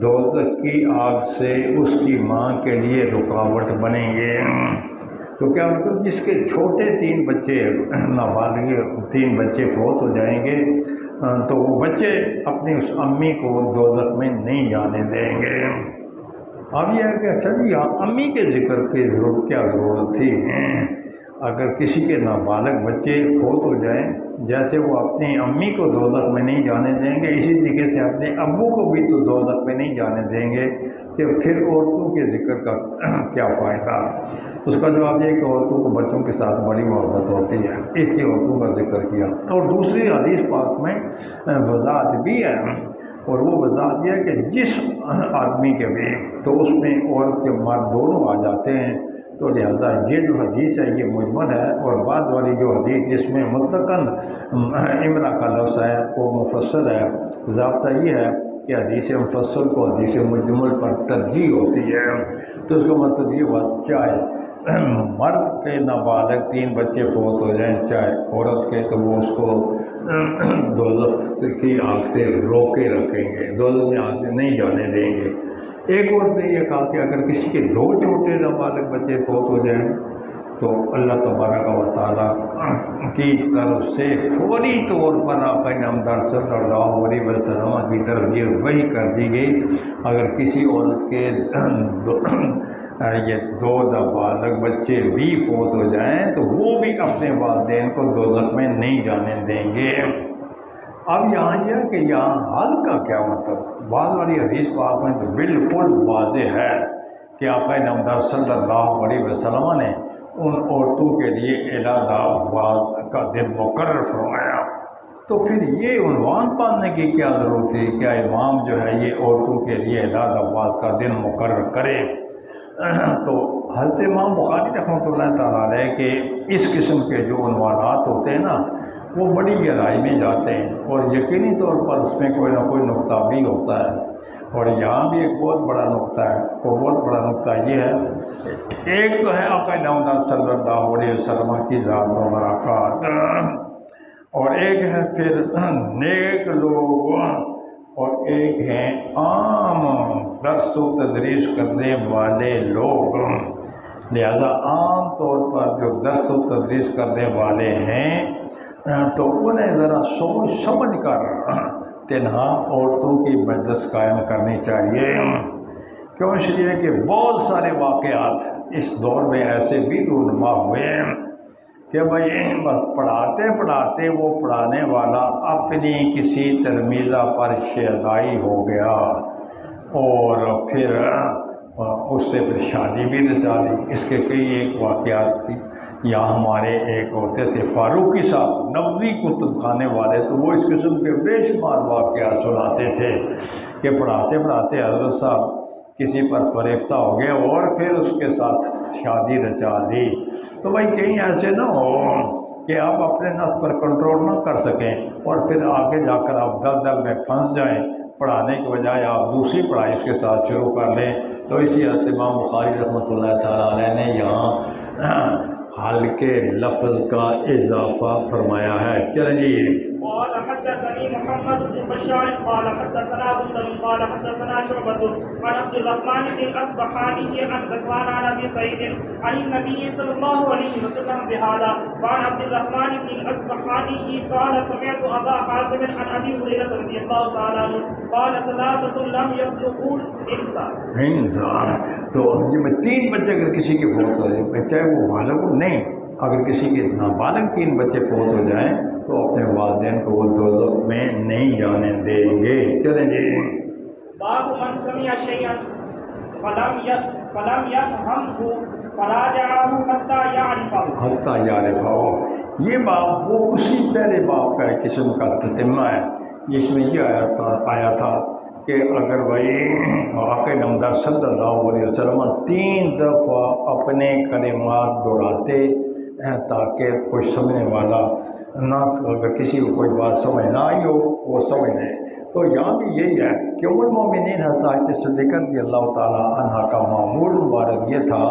S2: دوزخ کی آگ سے اس کی ماں کے لیے رکاوٹ بنیں گے۔ تو کیا مطلب جس کے چھوٹے 3 بچے نابالغ 3 بچے فوت ہو جائیں گے تو وہ بچے اپنی اس امی کو دوزخ میں نہیں جانے دیں گے۔ اب یہ ہے کہ اچھا جی امی کے ذکر کی کیا ضرورت تھی؟ اگر کسی کے نابالغ بچے فوت ہو جائیں، جیسے وہ اپنی امی کو دوزخ میں نہیں جانے دیں گے، اسی طریقے سے اپنے ابو کو بھی تو دوزخ میں نہیں جانے دیں گے، کہ پھر عورتوں کے ذکر کا کیا فائدہ؟ اس کا جواب یہ کہ عورتوں کو بچوں کے ساتھ بڑی محبت ہوتی ہے، اس لیے عورتوں کا ذکر کیا۔ اور دوسری حدیث پاک میں وضاحت بھی ہے، اور وہ وضاحت یہ ہے کہ جس آدمی کے بھی تو اس میں عورت کے مرد دونوں آ جاتے ہیں، تو تو لہذا یہ جو حدیث ہے یہ مجمل ہے، اور بعد والی جو حدیث جس میں مطلقاً امرا کا لفظ ہے وہ مفصل ہے۔ ضابطہ یہ ہے کہ حدیث مفصل کو حدیث مجمل پر ترجیح ہوتی ہے، تو اس کا مطلب یہ ہوا چاہے مرد کے نابالغ 3 بچے فوت ہو جائیں، چاہے عورت کے، تو وہ اس کو دوزخ کی آگ سے روکے رکھیں گے، دوزخ میں آگ نہیں جانے دیں گے۔ ایک اور نے یہ کہا کہ اگر کسی کے 2 چھوٹے نابالغ بچے فوت ہو جائیں تو اللہ تبارک و تعالیٰ کی طرف سے فوری طور پر آقا نامدار صلی اللہ علیہ وسلم کی طرف یہ وحی کر دی گئی، اگر کسی عورت کے یہ 2 نابالغ بچے بھی فوت ہو جائیں تو وہ بھی اپنے والدین کو دوزخ میں نہیں جانے دیں گے۔ اب یہاں یہ ہے کہ یہاں حل کا کیا مطلب؟ بعض والی حدیث پاک میں تو بالکل واضح ہے کہ آقا نامدار صلی اللہ علیہ وسلم نے ان عورتوں کے لیے علیحدہ وعظ کا دن مقرر فرمایا، تو پھر یہ عنوان پانے کی کیا ضرورت ہے؟ کیا امام جو ہے یہ عورتوں کے لیے علیحدہ وعظ کا دن مقرر کرے؟ تو حضرت امام بخاری رحمۃ اللہ تعالیٰ علیہ کے اس قسم کے جو عنوانات ہوتے ہیں نا وہ بڑی گہرائی میں جاتے ہیں، اور یقینی طور پر اس میں کوئی نہ کوئی نقطہ بھی ہوتا ہے، اور یہاں بھی ایک بہت بڑا نقطہ ہے۔ وہ بہت بڑا نقطہ یہ ہے، ایک تو ہے آقا نامدار صلی اللہ علیہ وسلم کی ذات و برکات، اور ایک ہے پھر نیک لوگ، اور ایک ہیں عام درس و تدریس کرنے والے لوگ۔ لہذا عام طور پر جو درس و تدریس کرنے والے ہیں تو انہیں ذرا سوچ سمجھ کر تنہا عورتوں کی مجلس قائم کرنی چاہیے، کیوں؟ اس لیے کہ بہت سارے واقعات اس دور میں ایسے بھی رونما ہوئے ہیں کہ بھائی بس پڑھاتے پڑھاتے وہ پڑھانے والا اپنی کسی تلمیذہ پر شیدائی ہو گیا، اور پھر اس سے پھر شادی بھی رچا لی۔ اس کے کئی ایک واقعات تھی۔ یہاں ہمارے ایک ہوتے تھے فاروقی صاحب، 90 کتب خانے والے، تو وہ اس قسم کے بے شمار واقعات سناتے تھے کہ پڑھاتے پڑھاتے حضرت صاحب کسی پر فریفتہ ہو گئے اور پھر اس کے ساتھ شادی رچا لی۔ تو بھائی کہیں ایسے نہ ہو کہ آپ اپنے نفس پر کنٹرول نہ کر سکیں اور پھر آگے جا کر آپ دلدل میں پھنس جائیں، پڑھانے کے بجائے آپ دوسری پڑھائی اس کے ساتھ شروع کر لیں۔ تو اسی حضرت امام بخاری رحمۃ اللہ تعالیٰ علیہ نے یہاں حل کے لفظ کا اضافہ فرمایا ہے۔ چلیں جی۔
S1: قال حدثني محمد بن بشار قال حدثنا بندر قال حدثنا شعبة عن عبد الرحمن بن الأصبحاني عن زكوان عن أبي سعيد عن النبي صلى الله عليه وسلم بهذا، وعن عبد الرحمن بن الأصبحاني قال سمعت أبا حازم عن أبي هريرة رضي الله تعالى عنه قال 3 لم يبلغوا
S2: انسان۔ تو یہ میں 3 بچے اگر کسی کے فوت ہو جائیں، چاہے وہ بالغ ہو نہیں، اگر کسی کے نابالغ 3 بچے فوت ہو جائیں تو اپنے والدین کو وہ دوزخ میں نہیں جانے دیں گے۔ چلیں جی۔
S1: باب من سمع شيئا فلم يفهمه فراجعه حتى يعرفه۔ یہ باب وہ اسی پہلے باب کا ایک قسم کا تتمہ ہے جس میں یہ آیا تھا کہ اگر بھائی آقا نامدار صلی اللہ علیہ وسلم 3 دفعہ اپنے کلمات دہراتے تاکہ کوئی سمجھنے والا نہ، اگر کسی کو کوئی بات سمجھ نہ آئی ہو وہ سمجھ لے، تو یہاں بھی یہی ہے کہ ام المومنین حضرت صدیقہ رضی اللہ تعالیٰ عنہ کا معمول مبارک یہ تھا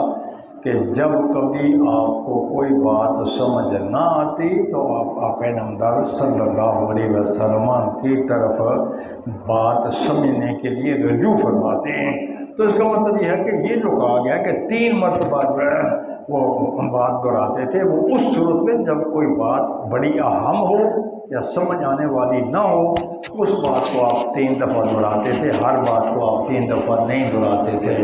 S1: کہ جب کبھی آپ کو کوئی بات سمجھ نہ آتی تو آپ آقا نامدار صلی اللہ علیہ وسلم کی طرف بات سمجھنے کے لیے رجوع فرماتے ہیں۔ تو اس کا مطلب یہ ہے کہ یہ جو کہا گیا کہ 3 مرتبہ وہ بات دہراتے تھے، وہ اس صورت میں جب کوئی بات بڑی اہم ہو یا سمجھ آنے والی نہ ہو، اس بات کو آپ 3 دفعہ دہراتے تھے، ہر بات کو آپ 3 دفعہ نہیں دہراتے تھے۔